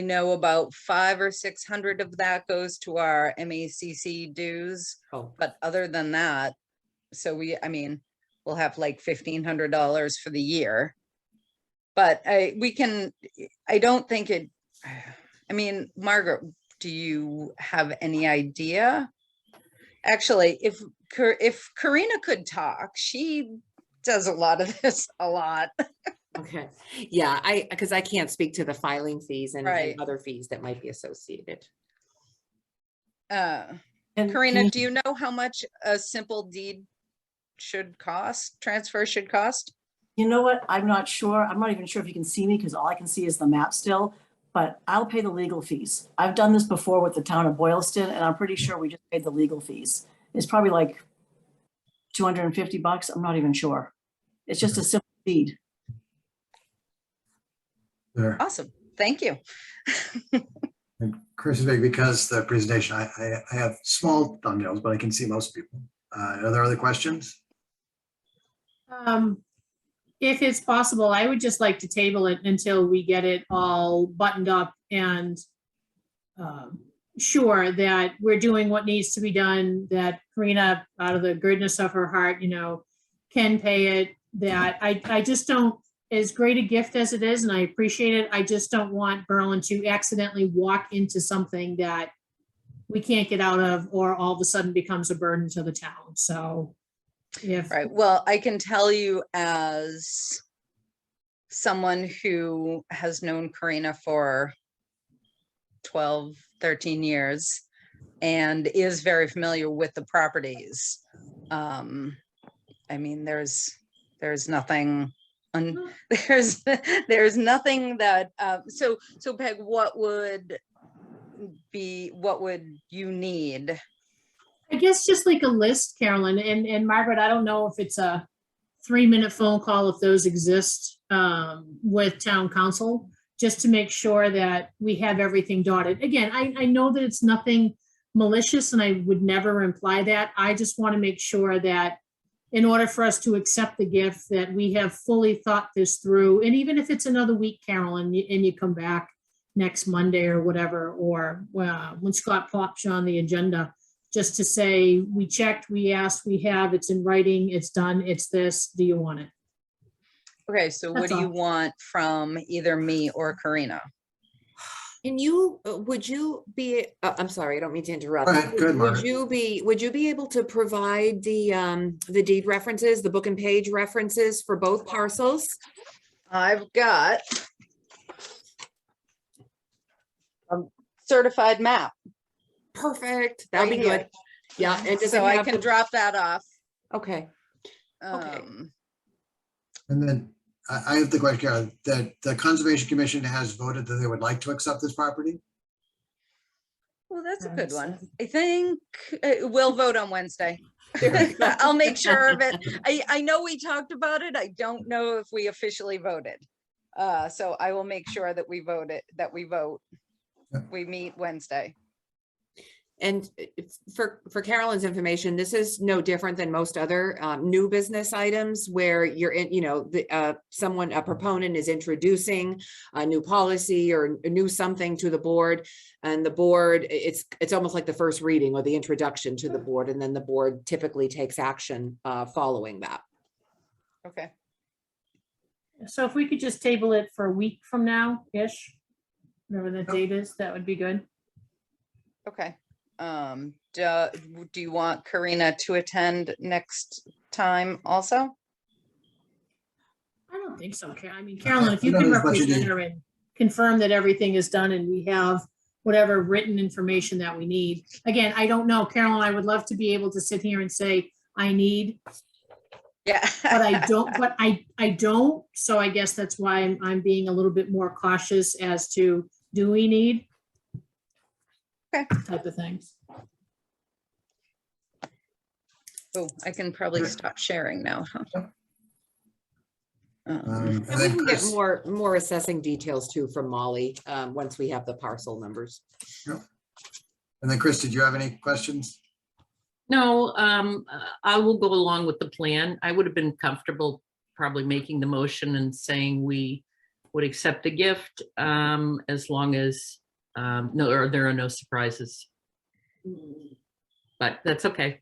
know about 500 or 600 of that goes to our MACC dues. Oh, But other than that, we'll have like $1,500 for the year. But I don't think it, I mean, Margaret, do you have any idea? Actually, if Karina could talk, she does a lot of this a lot. okay. Yeah, because I can't speak to the filing fees and Right. other fees that might be associated. Karina, do you know how much a simple deed transfer should cost? You know what? I'm not sure. I'm not even sure if you can see me because all I can see is the map still, but I'll pay the legal fees. I've done this before with the town of Boylston, and I'm pretty sure we just paid the legal fees. It's probably like $250. I'm not even sure. It's just a simple deed. There. Awesome. Thank you. And Chris is big because the presentation, I have small thumbnails, but I can see most people. Are there other questions? If it's possible, I would just like to table it until we get it all buttoned up and sure that we're doing what needs to be done, that Karina, out of the goodness of her heart, can pay it, that I just don't, as great a gift as it is, and I appreciate it, I just don't want Berlin to accidentally walk into something that we can't get out of, or all of a sudden becomes a burden to the town. So if, Right. Well, I can tell you as someone who has known Karina for 12, 13 years and is very familiar with the properties. I mean, there's nothing, there's nothing that, so Peg, what would you need? I guess just like a list, Carolyn, and Margaret, I don't know if it's a 3-minute phone call, if those exist, with town council, just to make sure that we have everything dotted. Again, I know that it's nothing malicious and I would never imply that. I just want to make sure that in order for us to accept the gift, that we have fully thought this through. And even if it's another week, Carolyn, and you come back next Monday or whatever, or when Scott pops you on the agenda, just to say, we checked, we asked, we have, it's in writing, it's done, it's this, do you want it? Okay, so what That's do you all. want from either me or Karina? And you, would you be, I'm sorry, I don't mean to interrupt. Go ahead, Would Margaret. would you be able to provide the deed references, the book and page references for both parcels? I've got a certified map. Perfect, that'll be right good. here. Yeah, and does it So I have can the- drop that off. Okay, Okay. And then I have the question, Karen, that the Conservation Commission has voted that they would like to accept this property. Well, that's a Right, good so- one. I think we'll vote on Wednesday. I'll make sure of it. I know we talked about it. I don't know if we officially voted. So I will make sure that we vote. Yeah. We meet Wednesday. and for Carolyn's information, this is no different than most other new business items where you're in, a proponent is introducing a new policy or a new something to the board, and the board, it's almost like the first reading or the introduction to the board, and then the board typically takes action following that. Okay. So if we could just table it for a week from now-ish, whatever the date is, that would be good. Okay. Do you want Karina to attend next time also? I don't think so, Carolyn. I mean, Carolyn, if you I can don't know as much as represent you- her and confirm that everything is done and we have whatever written information that we need. Again, I don't know, Carolyn, I would love to be able to sit here and say, I need, Yeah. but I don't. So I guess that's why I'm being a little bit more cautious as to, do we need? Okay. Type of things. Oh, I can probably stop sharing now. Huh? And And we then can get Chris, more assessing details too from Molly, once we have the parcel numbers. Chris, did you have any questions? No, I will go along with the plan. I would have been comfortable probably making the motion and saying we would accept the gift as long as there are no surprises. But that's okay.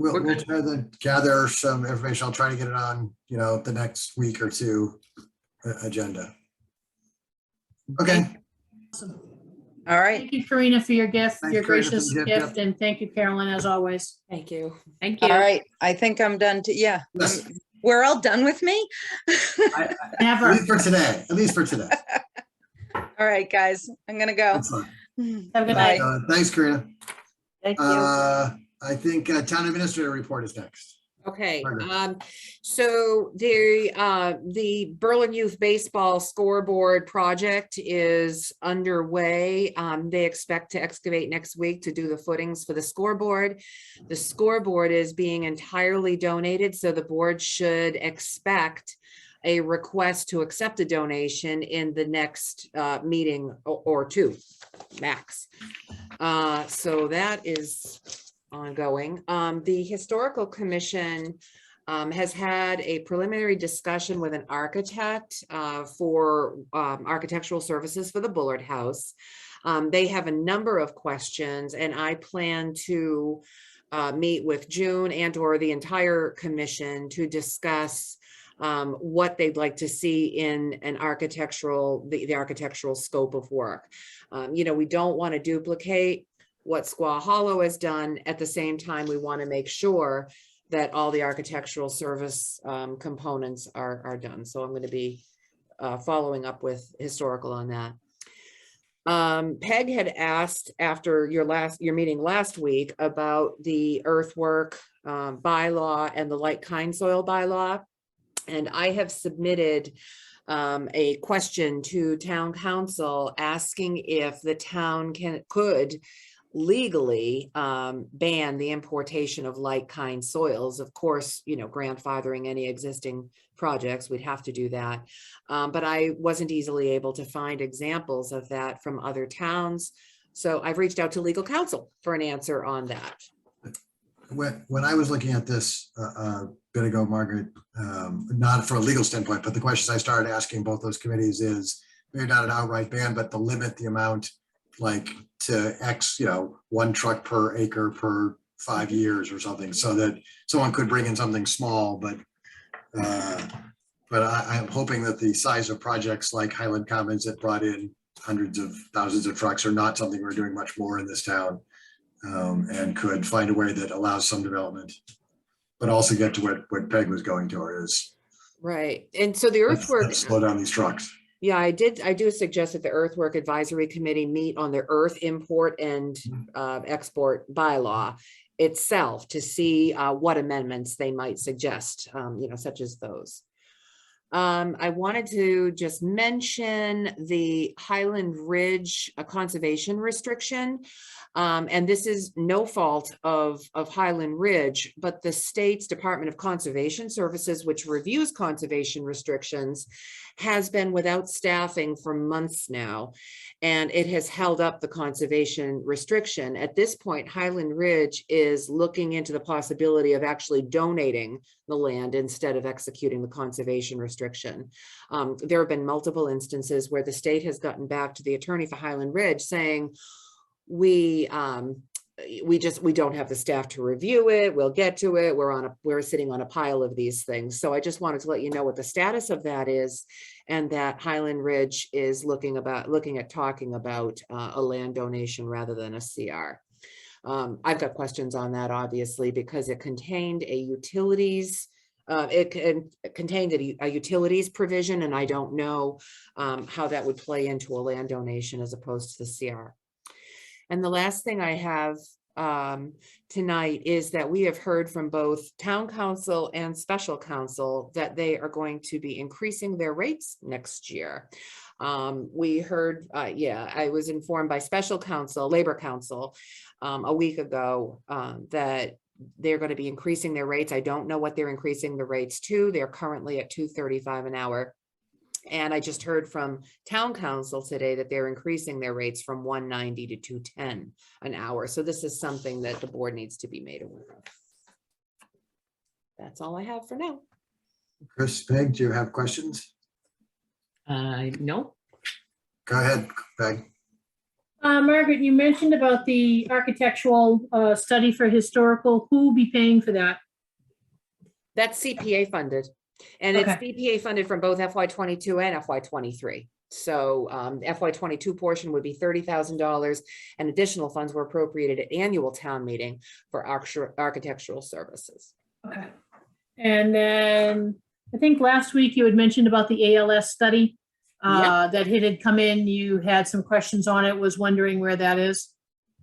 We'll We're we'll good. try to gather some information. I'll try to get it on, the next week or two agenda. Okay, Awesome. All right. Thank you, Karina, for your gift, Thanks, your Karina, for the gracious gift, yep. gift, and thank you, Carolyn, as always. Thank you. Thank you. All right. I think I'm done. Yeah. Yes. We're all done with me? at Never. least for today, All right, guys, I'm gonna go. That's fine. Have a good Bye. night. Thanks, Karina. Thank you. I think town administrator report is next. Okay, Margaret. so the Berlin Youth Baseball scoreboard project is underway. They expect to excavate next week to do the footings for the scoreboard. The scoreboard is being entirely donated, so the board should expect a request to accept a donation in the next meeting or two, max. So that is ongoing. The Historical Commission has had a preliminary discussion with an architect for architectural services for the Bullard House. They have a number of questions, and I plan to meet with June and or the entire commission to discuss what they'd like to see in an architectural, the architectural scope of work. You know, we don't want to duplicate what Squaw Hollow has done. At the same time, we want to make sure that all the architectural service components are done. So I'm going to be following up with Historical on that. Peg had asked after your meeting last week about the earthwork bylaw and the light kind soil bylaw. And I have submitted a question to town council asking if the town could legally ban the importation of like kind soils. Of course, you know, grandfathering any existing projects, we'd have to do that. But I wasn't easily able to find examples of that from other towns. So I've reached out to legal counsel for an answer on that. When I was looking at this a bit ago, Margaret, not from a legal standpoint, but the questions I started asking both those committees is maybe not an outright ban, but to limit the amount like to X, you know, 1 truck per acre per 5 years or something, so that someone could bring in something small, but I'm hoping that the size of projects like Highland Commons that brought in hundreds of thousands of trucks are not something we're doing much more in this town, and could find a way that allows some development, but also get to what Peg was going to is. Right. And so the earthwork. Let's slow down these trucks. Yeah, I do suggest that the Earthwork Advisory Committee meet on the earth import and export bylaw itself to see what amendments they might suggest, you know, such as those. I wanted to just mention the Highland Ridge conservation restriction. And this is no fault of Highland Ridge, but the state's Department of Conservation Services, which reviews conservation restrictions, has been without staffing for months now, and it has held up the conservation restriction. At this point, Highland Ridge is looking into the possibility of actually donating the land instead of executing the conservation restriction. There have been multiple instances where the state has gotten back to the attorney for Highland Ridge saying, we don't have the staff to review it. We'll get to it. We're sitting on a pile of these things. So I just wanted to let you know what the status of that is, and that Highland Ridge is looking at talking about a land donation rather than a CR. I've got questions on that, obviously, because it contained a utilities. It contained a utilities provision, and I don't know how that would play into a land donation as opposed to the CR. And the last thing I have tonight is that we have heard from both town council and special council that they are going to be increasing their rates next year. We heard, I was informed by special council, labor council, a week ago that they're going to be increasing their rates. I don't know what they're increasing the rates to. They're currently at $2.35 an hour. And I just heard from town council today that they're increasing their rates from $1.90 to $2.10 an hour. So this is something that the board needs to be made aware of. That's all I have for now. Chris, Peg, do you have questions? No. Go ahead, Peg. Margaret, you mentioned about the architectural study for historical. Who will be paying for that? That's CPA funded. And Okay. it's CPA funded from both FY22 and FY23. So FY22 portion would be $30,000, and additional funds were appropriated at annual town meeting for architectural services. Okay. And then I think last week you had mentioned about the ALS study that had come in. You had some questions on it, was wondering where that is.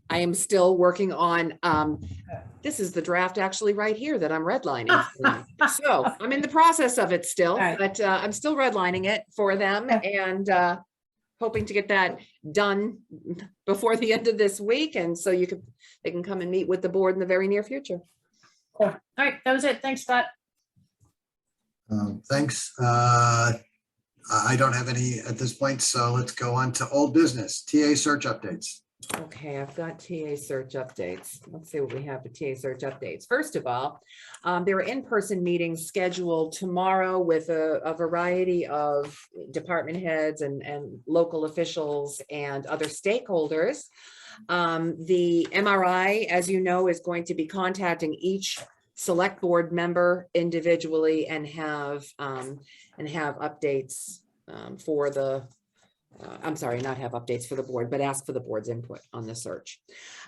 I am still working on, this is the draft actually right here that I'm redlining. So I'm in the process of it still, Right. but I'm still redlining it for them and hoping to get that done before the end of this week. And so they can come and meet with the board in the very near future. Cool. All right, that was it. Thanks, Scott. Thanks. I don't have any at this point, so let's go on to old business, TA search updates. Okay, I've got TA search updates. Let's see what we have for TA search updates. First of all, there are in-person meetings scheduled tomorrow with a variety of department heads and local officials and other stakeholders. The MRI, as you know, is going to be contacting each select board member individually and have updates for the I'm sorry, not have updates for the board, but ask for the board's input on the search.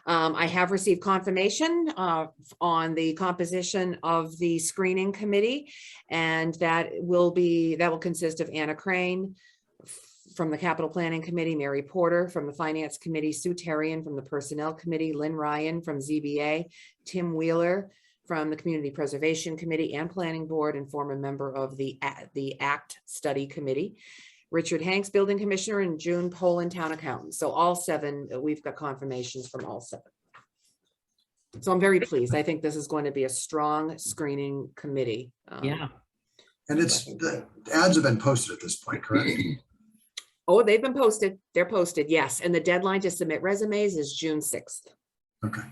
I have received confirmation on the composition of the screening committee, and that will consist of Anna Crane from the Capital Planning Committee, Mary Porter from the Finance Committee, Sue Terrian from the Personnel Committee, Lynn Ryan from ZBA, Tim Wheeler from the Community Preservation Committee and Planning Board, and former member of the ACT Study Committee, Richard Hanks, Building Commissioner, and June Poland, Town Accountant. So all 7, we've got confirmations from all 7. So I'm very pleased. I think this is going to be a strong screening committee. Yeah. And the ads have been posted at this point, correct? Oh, they've been posted. They're posted, yes. And the deadline to submit resumes is June 6th. Okay.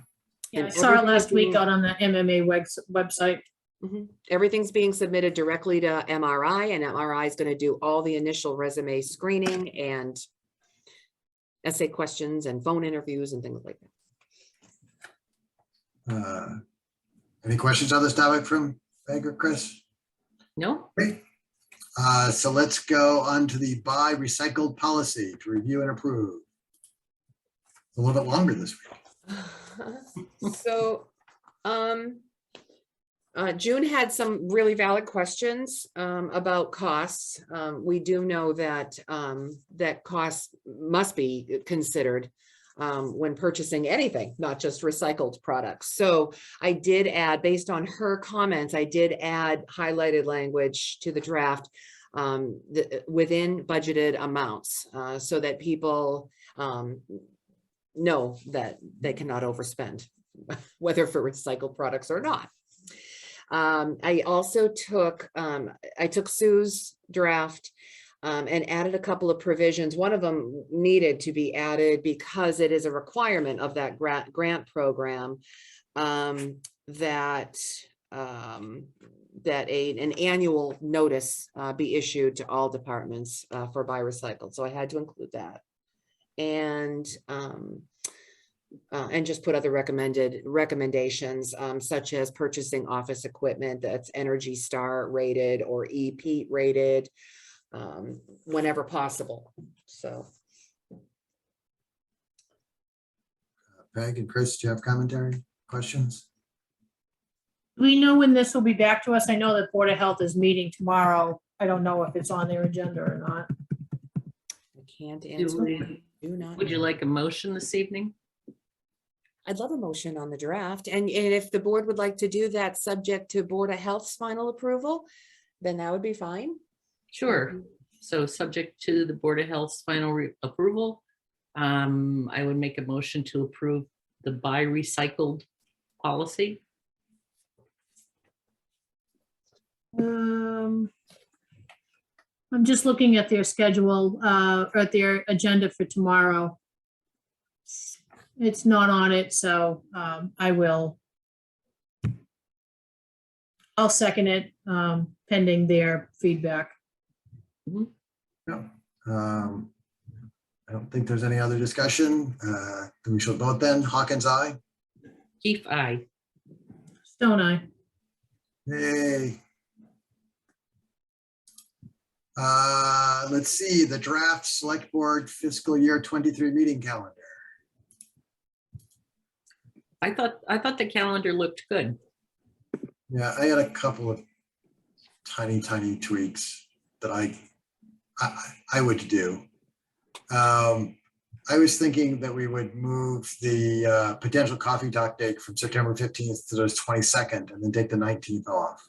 Yeah, I And saw it last week everything- out on the MMA website. Everything's being submitted directly to MRI, and MRI is going to do all the initial resume screening and essay questions and phone interviews and things like that. Any questions on this topic from Meg or Chris? No? Great. So let's go on to the buy recycled policy to review and approve. A little bit longer this week. So, June had some really valid questions about costs. We do know that that costs must be considered when purchasing anything, not just recycled products. So I did add, based on her comments, I did add highlighted language to the draft within budgeted amounts so that people know that they cannot overspend, whether for recycled products or not. I also took Sue's draft and added a couple of provisions. One of them needed to be added because it is a requirement of that grant program that an annual notice be issued to all departments for buy recycled. So I had to include that. And just put other recommendations such as purchasing office equipment that's Energy Star rated or EPEAT rated whenever possible. So. Peg and Chris, do you have commentary, questions? We know when this will be back to us. I know that Board of Health is meeting tomorrow. I don't know if it's on their agenda or not. I can't answer. Do not Would you know. like a motion this evening? I'd love a motion on the draft. And if the board would like to do that subject to Board of Health's final approval, then that would be fine. Sure. So subject to the Board of Health's final approval, I would make a motion to approve the buy recycled policy. I'm just looking at their schedule, or at their agenda for tomorrow. It's not on it, so I'll second it, pending their feedback. No. I don't think there's any other discussion. Then we shall vote then. Hawkins, aye. Keith, aye. Stone Eye. Yay. Let's see, the draft select board fiscal year 23 meeting calendar. I thought the calendar looked good. Yeah, I had a couple of tiny tweaks that I would do. I was thinking that we would move the potential coffee talk date from September 15th to the 22nd and then take the 19th off.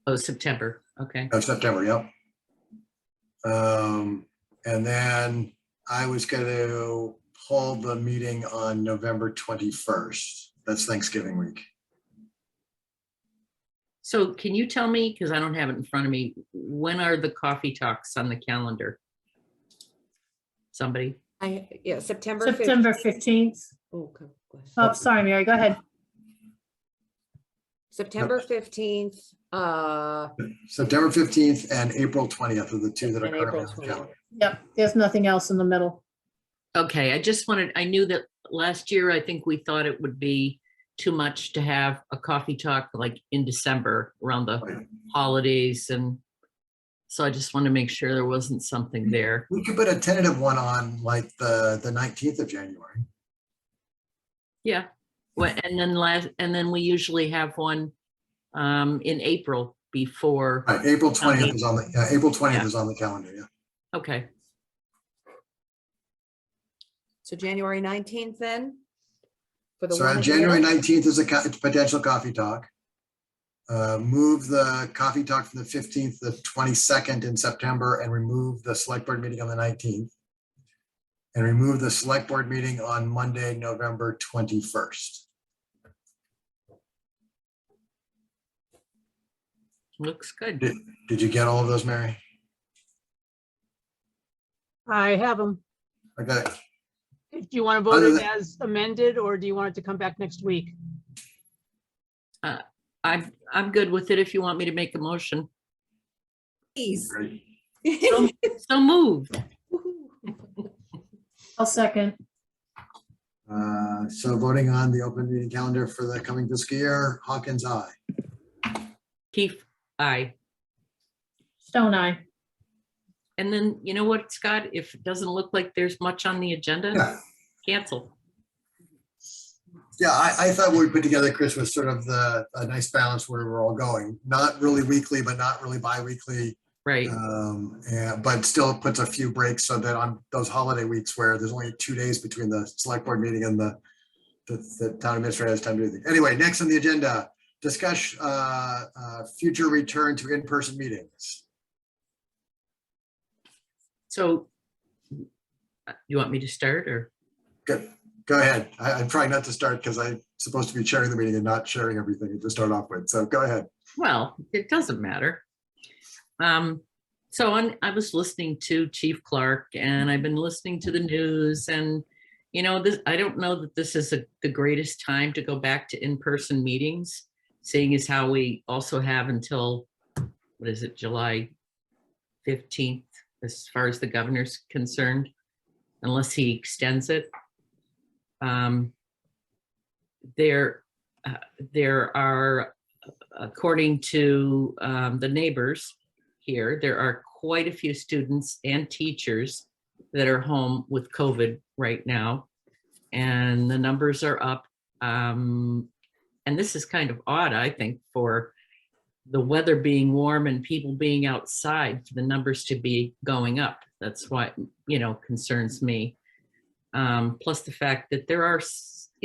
Oh, September. Okay. Of September, yep. And then I was going to hold the meeting on November 21st. that's Thanksgiving week. So can you tell me, because I don't have it in front of me, when are the coffee talks on the calendar? Somebody? Yeah, September 5th. September 15th. Oh, go ahead. Oh, sorry, Mary, go ahead. September 15th, September 15th and April 20th are the two that are and currently April on the 20th. calendar. Yep, there's nothing else in the middle. Okay, I knew that last year, I think we thought it would be too much to have a coffee talk like in December around the Right. holidays. And so I just want to make sure there wasn't something there. We could put a tentative one on like the 19th of January. Yeah. Well, and then we usually have one in April before. Right, April 20th is on the, April 20th Yeah. is on the calendar, yeah. Okay, So January 19th then? For the So one in the January middle? 19th is a potential coffee talk. Move the coffee talk from the 15th, to the 22nd in September, and remove the select board meeting on the 19th. And remove the select board meeting on Monday, November 21st. looks good. Did you get all of those, Mary? I have them. Okay, Do you want to vote Other it as amended, or do you want it to come back next week? I'm good with it if you want me to make a motion. Please. great. So moved. I'll second. So voting on the open meeting calendar for the coming fiscal year, Hawkins, aye. Keith, aye. Stone Eye. And then, you know what, Scott, if it doesn't look like there's much on the agenda, Yeah. cancel. Yeah, I thought we put together, Chris, was sort of a nice balance where we're all going. Not really weekly, but not really bi-weekly. Right, But still puts a few breaks so that on those holiday weeks where there's only 2 days between the select board meeting and the town administrator has time to do anything. Anyway, next on the agenda, discuss future return to in-person meetings. so you want me to start or? Good, go ahead. I'm trying not to start because I'm supposed to be chairing the meeting and not sharing everything to start off with. So go ahead. Well, it doesn't matter. So I was listening to Chief Clark and I've been listening to the news and, you know, I don't know that this is the greatest time to go back to in-person meetings, seeing as how we also have until, what is it, July 15th, as far as the governor's concerned, unless he extends it. There are, according to the neighbors here, there are quite a few students and teachers that are home with COVID right now, and the numbers are up. And this is kind of odd, I think, for the weather being warm and people being outside, for the numbers to be going up. That's what, you know, concerns me. Plus the fact that there are,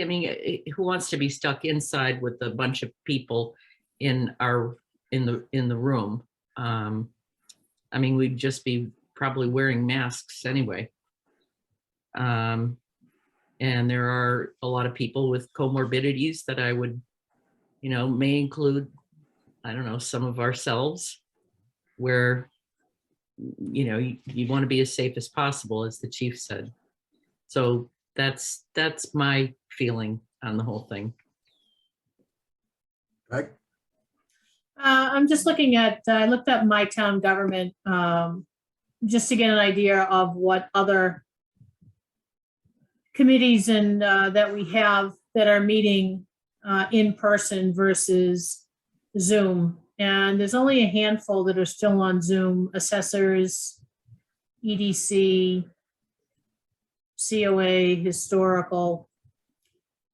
I mean, who wants to be stuck inside with a bunch of people in the room? I mean, we'd just be probably wearing masks anyway. And there are a lot of people with comorbidities that I would, you know, may include, I don't know, some of ourselves, where, you know, you want to be as safe as possible, as the chief said. So that's my feeling on the whole thing. Right? I'm just looking at, I looked up My Town Government, just to get an idea of what other committees and that we have that are meeting in person versus Zoom. And there's only a handful that are still on Zoom: assessors, EDC, COA, historical,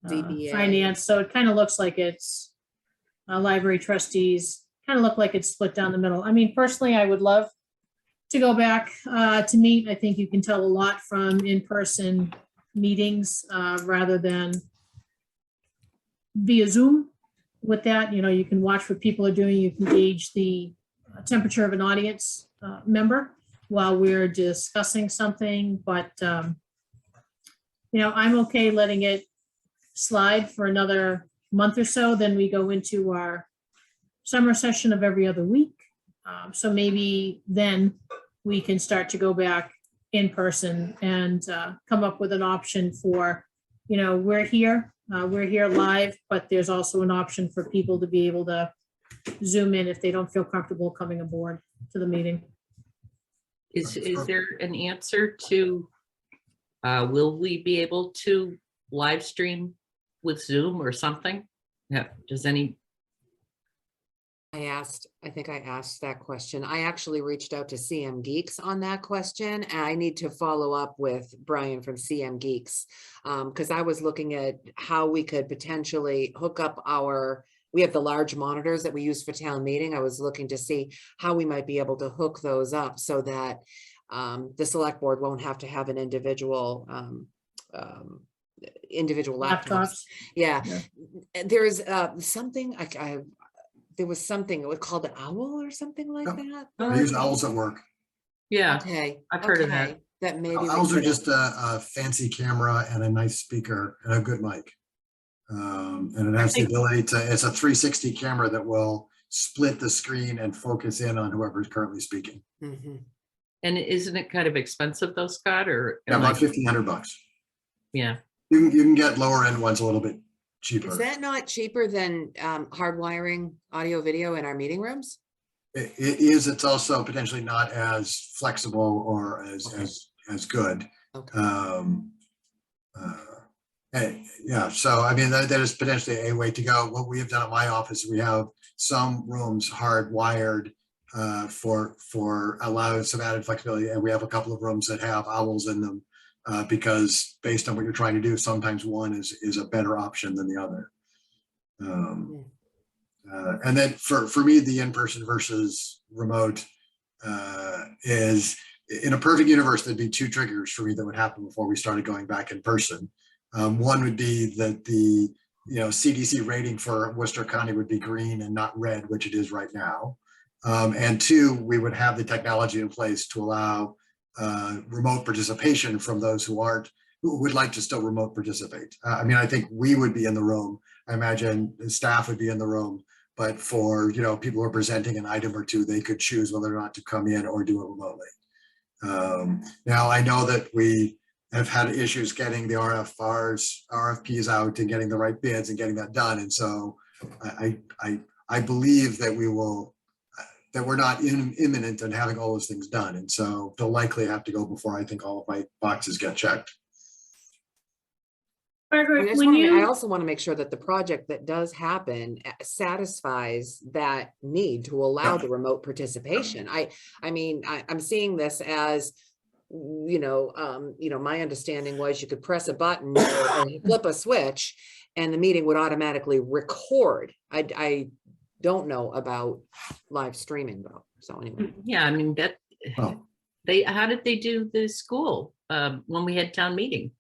ZBA. finance. So it kind of looks like it's library trustees, kind of look like it's split down the middle. I mean, personally, I would love to go back to meet. I think you can tell a lot from in-person meetings rather than via Zoom. With that, you know, you can watch what people are doing. You can gauge the temperature of an audience member while we're discussing something. But, you know, I'm okay letting it slide for another month or so. Then we go into our summer session of every other week. So maybe then we can start to go back in person and come up with an option for, we're here live, but there's also an option for people to be able to Zoom in if they don't feel comfortable coming aboard to the meeting. Is there an answer to, will we be able to live stream with Zoom or something? Yeah, does any, I think I asked that question. I actually reached out to CM Geeks on that question, and I need to follow up with Brian from CM Geeks. Because I was looking at how we could potentially hook up we have the large monitors that we use for town meeting. I was looking to see how we might be able to hook those up so that the select board won't have to have an individual laptops. Yeah. There's something there was something it was called Owl or something like that. I use owls at work. yeah, Okay. I've heard of that. okay, That maybe. we Owls are could- just a fancy camera and a nice speaker and a good mic. And it has the ability it's a 360 camera that will split the screen and focus in on whoever's currently speaking. Mhm. And isn't it kind of expensive though, Scott, or? Yeah, about $1,500. Yeah, You can get lower end ones a little bit cheaper. Is that not cheaper than hardwiring audio video in our meeting rooms? It is. It's also potentially not as flexible or as good. Okay. Yeah, so I mean, that is potentially a way to go. What we have done at my office, we have some rooms hardwired for allowing some added flexibility, and we have a couple of rooms that have owls in them because based on what you're trying to do, sometimes one is a better option than the other. And then for me, the in-person versus remote is, in a perfect universe, there'd be two triggers for me that would happen before we started going back in person. One would be that the CDC rating for Worcester County would be green and not red, which it is right now. And two, we would have the technology in place to allow remote participation from those who would like to still remote participate. I mean, I think we would be in the room. I imagine the staff would be in the room, but for people who are presenting an item or two, they could choose whether or not to come in or do it remotely. Now I know that we have had issues getting the RFPs out and getting the right bids and getting that done. And so I believe that we're not imminent on having all those things done. And so they'll likely have to go before I think all of my boxes get checked. Margaret, I also want to make sure that the project that does happen satisfies that need to allow the remote participation. I mean, I'm seeing this as, my understanding was you could press a button or flip a switch and the meeting would automatically record. I don't know about live streaming though. So anyway. yeah, I mean, that, Oh. how did they do the school when we had town meeting?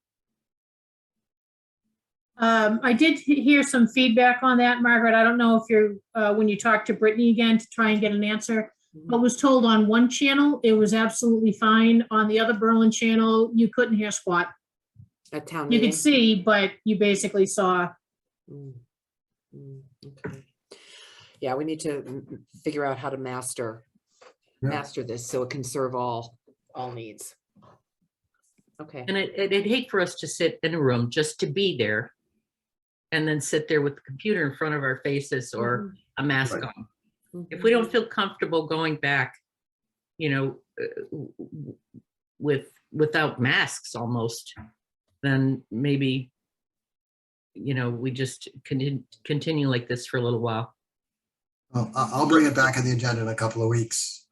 I did hear some feedback on that, Margaret. I don't know if you're, when you talked to Brittany again to try and get an answer, but was told on one channel, it was absolutely fine. On the other Berlin channel, you couldn't hear squat. At town You meeting. could see, but you basically saw. Okay. Yeah, we need to figure out how to master this so it can serve all needs. Okay. And I'd hate for us to sit in a room just to be there and then sit there with the computer in front of our faces or a mask Right. on. If we don't feel comfortable going back, without masks almost, then maybe, we just continue like this for a little while. Well, I'll bring it back on the agenda in a couple of weeks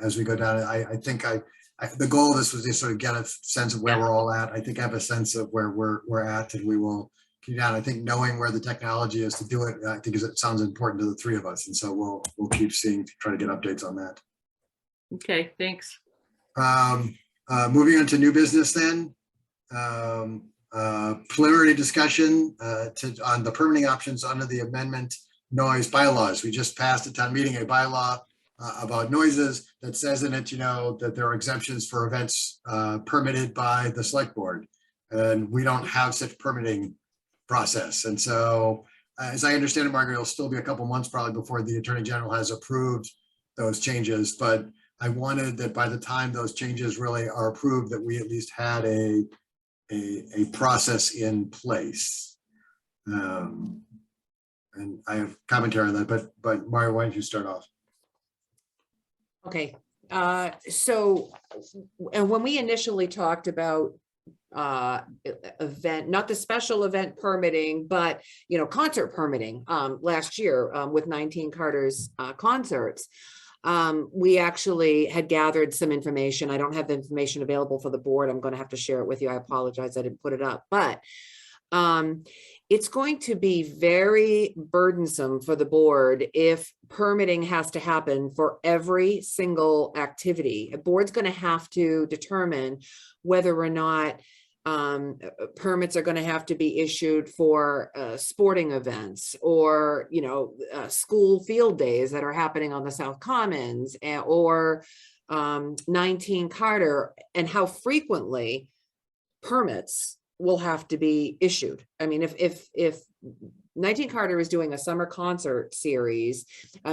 as we go down. I think the goal of this was to sort of get a sense of where we're all at. I think I have a sense of where we're at, and we will keep down. I think knowing where the technology is to do it, I think it sounds important to the three of us. And so we'll keep try to get updates on that. Okay, thanks. Moving on to new business then. Preliminary discussion on the permitting options under the amendment noise bylaws. We just passed at town meeting a bylaw about noises that says in it, that there are exemptions for events permitted by the select board. And we don't have such permitting process. And so, as I understand it, Margaret, it'll still be a couple months probably before the Attorney General has approved those changes. But I wanted that by the time those changes really are approved, that we at least had a process in place. And I have commentary on that, but Mario, why don't you start off? Okay, so, and when we initially talked about event, not the special event permitting, but, you know, concert permitting, last year, with 19 Carter's concerts, we actually had gathered some information. I don't have the information available for the board. I'm going to have to share it with you. I apologize, I didn't put it up, but it's going to be very burdensome for the board if permitting has to happen for every single activity. A board's going to have to determine whether or not permits are going to have to be issued for sporting events, or, you know, school field days that are happening on the South Commons, or 19 Carter, and how frequently permits will have to be issued. I mean, if 19 Carter is doing a summer concert series,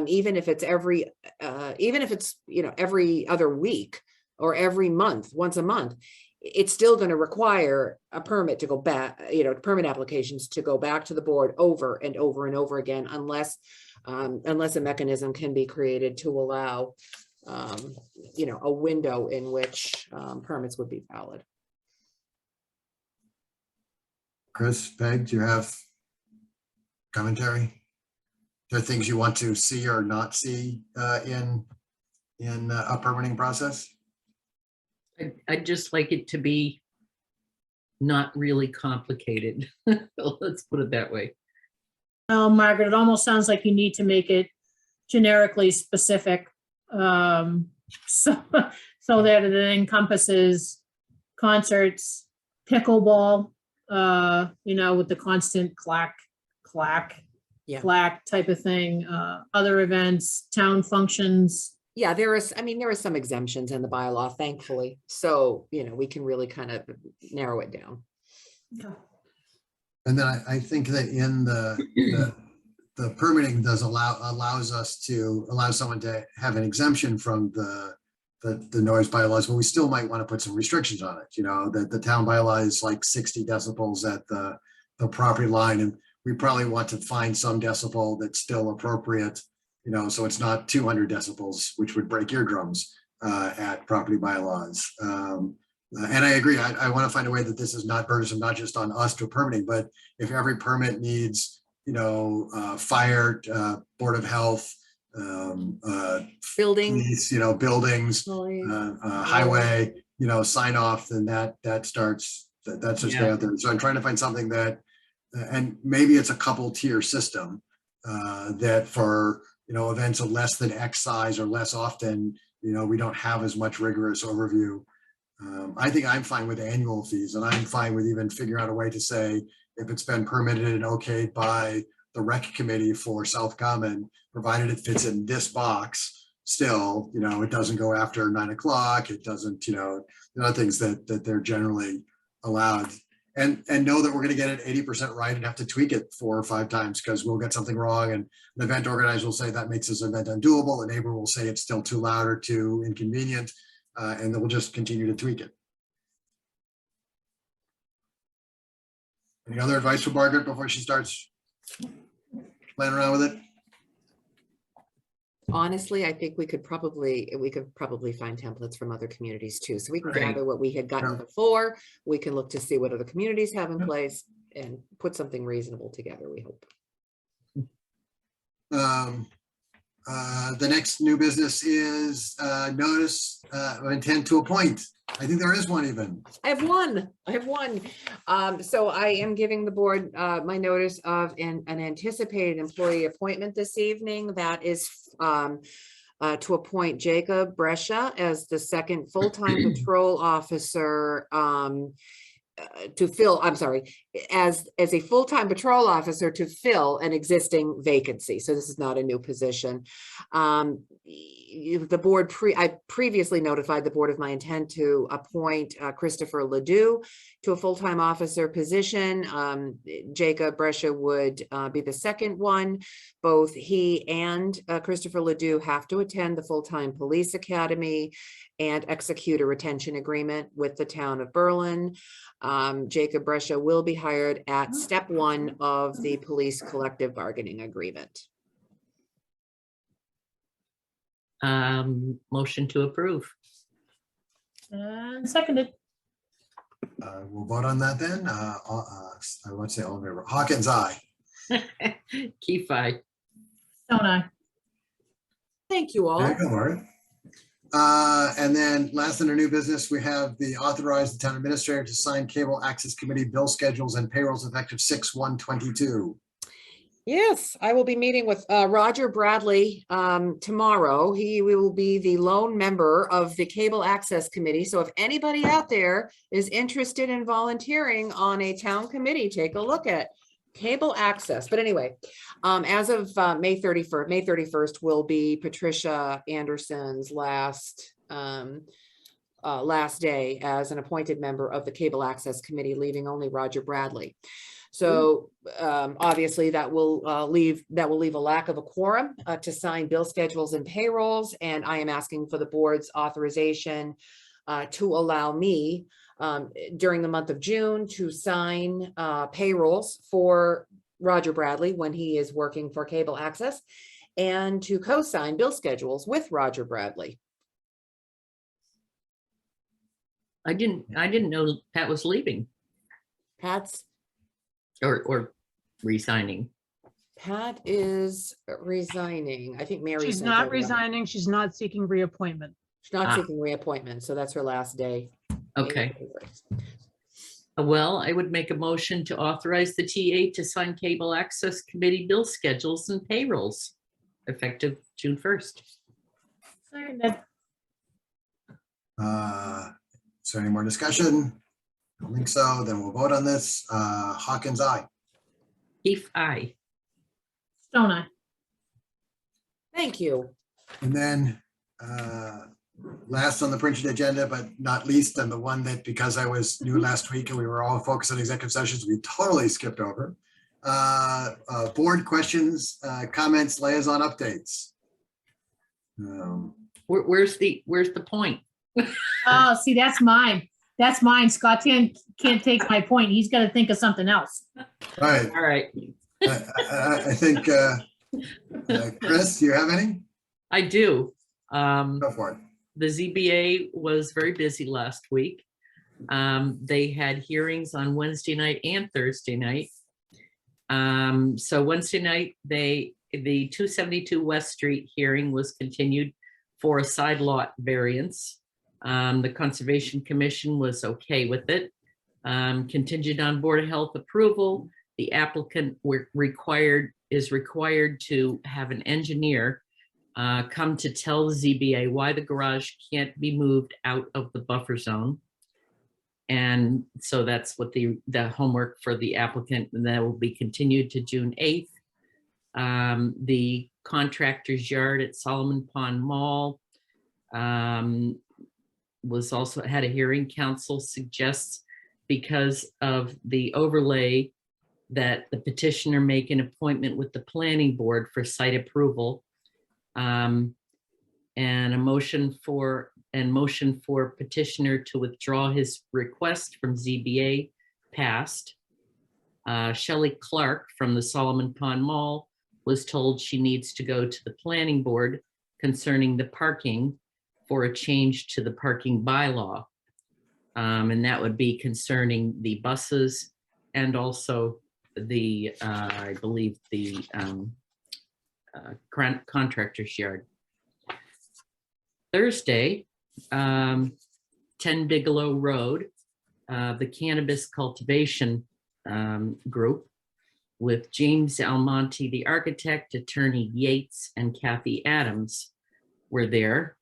even if it's every you know, every other week or every month, once a month, it's still going to require a permit to go back, you know, permit applications to go back to the board over and over and over again, unless a mechanism can be created to allow, you know, a window in which permits would be valid. Chris, Peg, do you have commentary? Are there things you want to see or not see in a permitting process? I'd just like it to be not really complicated. Let's put it that way. Oh, Margaret, it almost sounds like you need to make it generically specific, so that it encompasses concerts, pickleball, you know, with the constant clack, Yeah. clack type of thing, other events, town functions. Yeah, there are some exemptions in the bylaw, thankfully. So, you know, we can really kind of narrow it down. And then I think that in the permitting allows us to allow someone to have an exemption from the noise bylaws, but we still might want to put some restrictions on it. You know, that the town bylaw is like 60 decibels at the property line, and we probably want to find some decibel that's still appropriate, you know, so it's not 200 decibels, which would break eardrums at property bylaws. And I agree, I want to find a way that this is not burdensome, not just on us to permitting, but if every permit needs, you know, fire, Board of Health, Building. police, you know, buildings, highway, you know, sign off, then that's just Yeah. out there. So I'm trying to find something that, and maybe it's a couple tier system that for, you know, events of less than X size or less often, you know, we don't have as much rigorous overview. I think I'm fine with annual fees, and I'm fine with even figuring out a way to say, if it's been permitted and okayed by the rec committee for South Common, provided it fits in this box, still, you know, it doesn't go after 9 o'clock. It doesn't, you know, there are things that they're generally allowed. And know that we're going to get it 80% right and have to tweak it 4 or 5 times because we'll get something wrong. And the event organizer will say that makes this event undoable. The neighbor will say it's still too loud or too inconvenient. And then we'll just continue to tweak it. Any other advice for Margaret before she starts playing around with it? Honestly, I think we could probably find templates from other communities too. So we can Right. gather what we had gotten Yeah. before. We can look to see what other communities have in place and put something reasonable together, we hope. The next new business is notice of intent to appoint. I think there is one even. I have one. So I am giving the board my notice of an anticipated employee appointment this evening. That is to appoint Jacob Brescia as the second full-time patrol officer to fill, as a full-time patrol officer to fill an existing vacancy. So this is not a new position. The board, I previously notified the board of my intent to appoint Christopher Ledoux to a full-time officer position. Jacob Brescia would be the second one. Both he and Christopher Ledoux have to attend the full-time police academy and execute a retention agreement with the town of Berlin. Jacob Brescia will be hired at step 1 of the police collective bargaining agreement. Motion to approve. And seconded. We'll vote on that then. I won't say all in favor. Hawkins, aye. Keefe, aye. Stone eye. Thank you all. There you go, Lori. And then last in our new business, we have the authorize the town administrator to sign cable access committee bill schedules and payrolls effective 6/1/22. Yes, I will be meeting with Roger Bradley tomorrow. He will be the lone member of the Cable Access Committee. So if anybody out there is interested in volunteering on a town committee, take a look at Cable Access. But anyway, as of May 31st will be Patricia Anderson's last day as an appointed member of the Cable Access Committee, leaving only Roger Bradley. So obviously that will leave a lack of a quorum to sign bill schedules and payrolls. And I am asking for the board's authorization to allow me during the month of June to sign payrolls for Roger Bradley when he is working for Cable Access, and to co-sign bill schedules with Roger Bradley. I didn't know Pat was leaving Pat's or resigning. Pat is resigning. I think Mary. She's sent not over. resigning. She's not seeking reappointment. She's not seeking reappointment, so that's her last day. Okay. Well, I would make a motion to authorize the TA to sign cable access committee bill schedules and payrolls effective June 1st. Seconded. Is there any more discussion? I don't think so. Then we'll vote on this. Hawkins, aye. Keefe, aye. Stone eye. Thank you. And then last on the printed agenda, but not least, and the one that because I was new last week and we were all focused on executive sessions, we totally skipped over. Board questions, comments, liaison updates. Where's the point? Oh, see, that's mine. That's mine. Scott can't take my point. He's got to think of something else. Right. All right. I think, Chris, do you have any? I do. Go for it. The ZBA was very busy last week. They had hearings on Wednesday night and Thursday night. So Wednesday night, the 272 West Street hearing was continued for a side lot variance. The Conservation Commission was okay with it. Contingent on Board of Health approval, the applicant is required to have an engineer come to tell the ZBA why the garage can't be moved out of the buffer zone. And so that's what the homework for the applicant, and that will be continued to June 8th. The contractor's yard at Solomon Pond Mall was also had a hearing. Council suggests, because of the overlay, that the petitioner make an appointment with the planning board for site approval. And motion for petitioner to withdraw his request from ZBA passed. Shelley Clark from the Solomon Pond Mall was told she needs to go to the planning board concerning the parking for a change to the parking bylaw. And that would be concerning the buses and also the, I believe, the contractor's yard. Thursday, 10 Bigelow Road, the cannabis cultivation group with James Almonte, the architect, Attorney Yates, and Kathy Adams were there.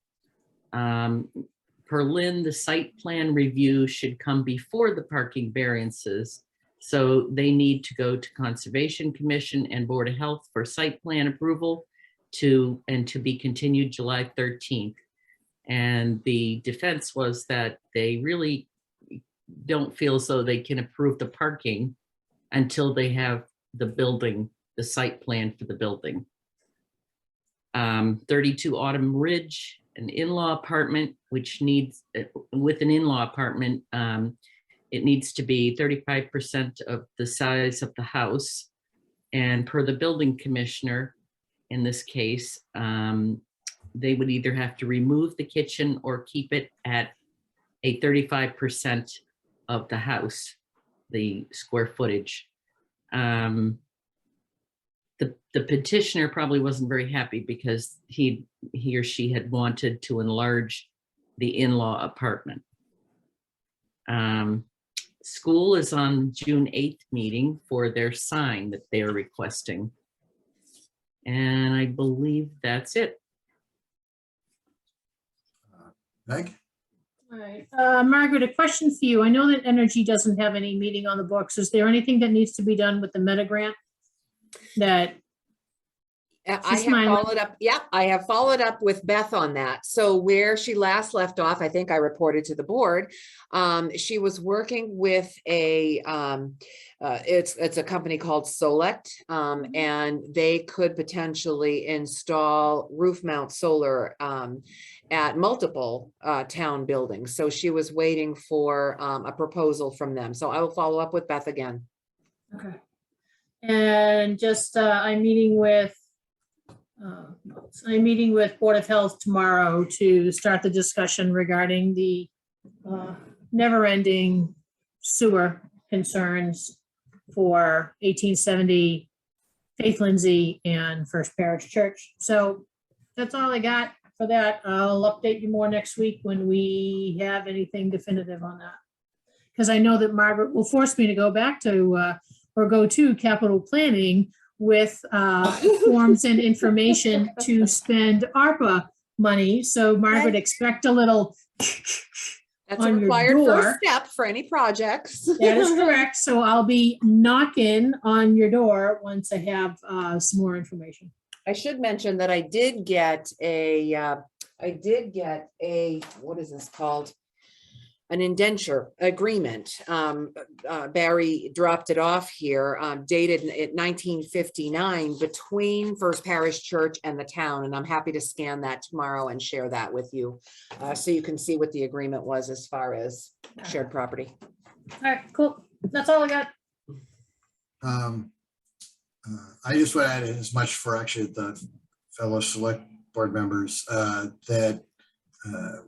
Per Lynn, the site plan review should come before the parking variances So they need to go to Conservation Commission and Board of Health for site plan approval to be continued July 13th. And the defense was that they really don't feel as though they can approve the parking until they have the building, the site plan for the building. 32 Autumn Ridge, an in-law apartment, which needs, with an in-law apartment, it needs to be 35% of the size of the house. And per the building commissioner, in this case, they would either have to remove the kitchen or keep it at a 35% of the house, the square footage. The petitioner probably wasn't very happy because he or she had wanted to enlarge the in-law apartment. School is on June 8th meeting for their sign that they are requesting. And I believe that's it. Meg? All right, Margaret, a question for you. I know that Energy doesn't have any meeting on the books. Is there anything that needs to be done with the Meta grant? That, I She's have smiling. followed up, yeah, I have followed up with Beth on that. So where she last left off, I think I reported to the board. She was working with a, it's a company called Solect, and they could potentially install roof mount solar at multiple town buildings. So she was waiting for a proposal from them. So I will follow up with Beth again. okay. And just, I'm meeting with Board of Health tomorrow to start the discussion regarding the never-ending sewer concerns for 1870 Faith Lindsay and First Parish Church. So that's all I got for that. I'll update you more next week when we have anything definitive on that. Because I know that Margaret will force me to go back to or go to capital planning with forms and information to spend ARPA money. So Margaret, expect a little. That's a On your required first door. step for any projects. That is correct. So I'll be knocking on your door once I have some more information. I should mention that I did get a, what is this called? An indenture agreement. Barry dropped it off here, dated in 1959 between First Parish Church and the town. And I'm happy to scan that tomorrow and share that with you. So you can see what the agreement was as far as shared property. All right, cool. That's all I got. I just want to add in as much for actually the fellow select board members that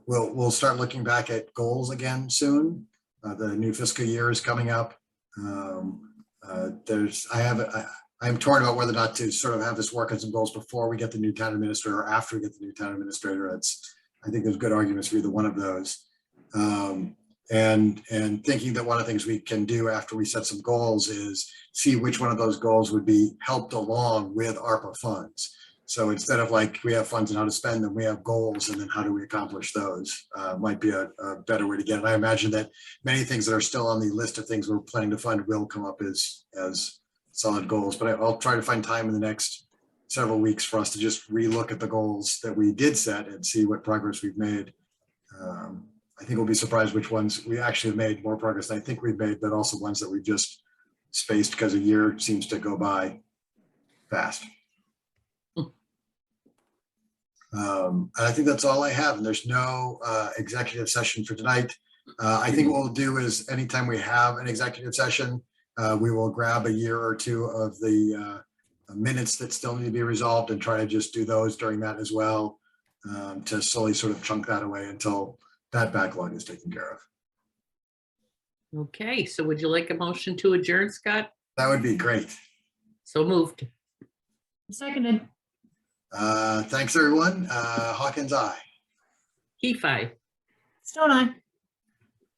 we'll start looking back at goals again soon. The new fiscal year is coming up. I'm torn about whether or not to sort of have this work on some goals before we get the new town administrator or after we get the new town administrator. I think there's good arguments for either one of those. And thinking that one of the things we can do after we set some goals is see which one of those goals would be helped along with ARPA funds. So instead of like, we have funds and how to spend them, we have goals and then how do we accomplish those might be a better way to get it. I imagine that many things that are still on the list of things we're planning to fund will come up as solid goals, but I'll try to find time in the next several weeks for us to just relook at the goals that we did set and see what progress we've made. I think we'll be surprised which ones we actually have made more progress than I think we've made, but also ones that we just spaced because a year seems to go by fast. And I think that's all I have. And there's no executive session for tonight. I think what we'll do is anytime we have an executive session, we will grab a year or two of the minutes that still need to be resolved and try to just do those during that as well, to slowly sort of chunk that away until that backlog is taken care of. Okay, so would you like a motion to adjourn, Scott? That would be great. So moved. Seconded. Thanks, everyone. Hawkins, aye. Key five. Stone eye.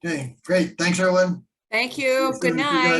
Okay, great. Thanks, everyone. Thank you. Yes, Good thank you, night. guys.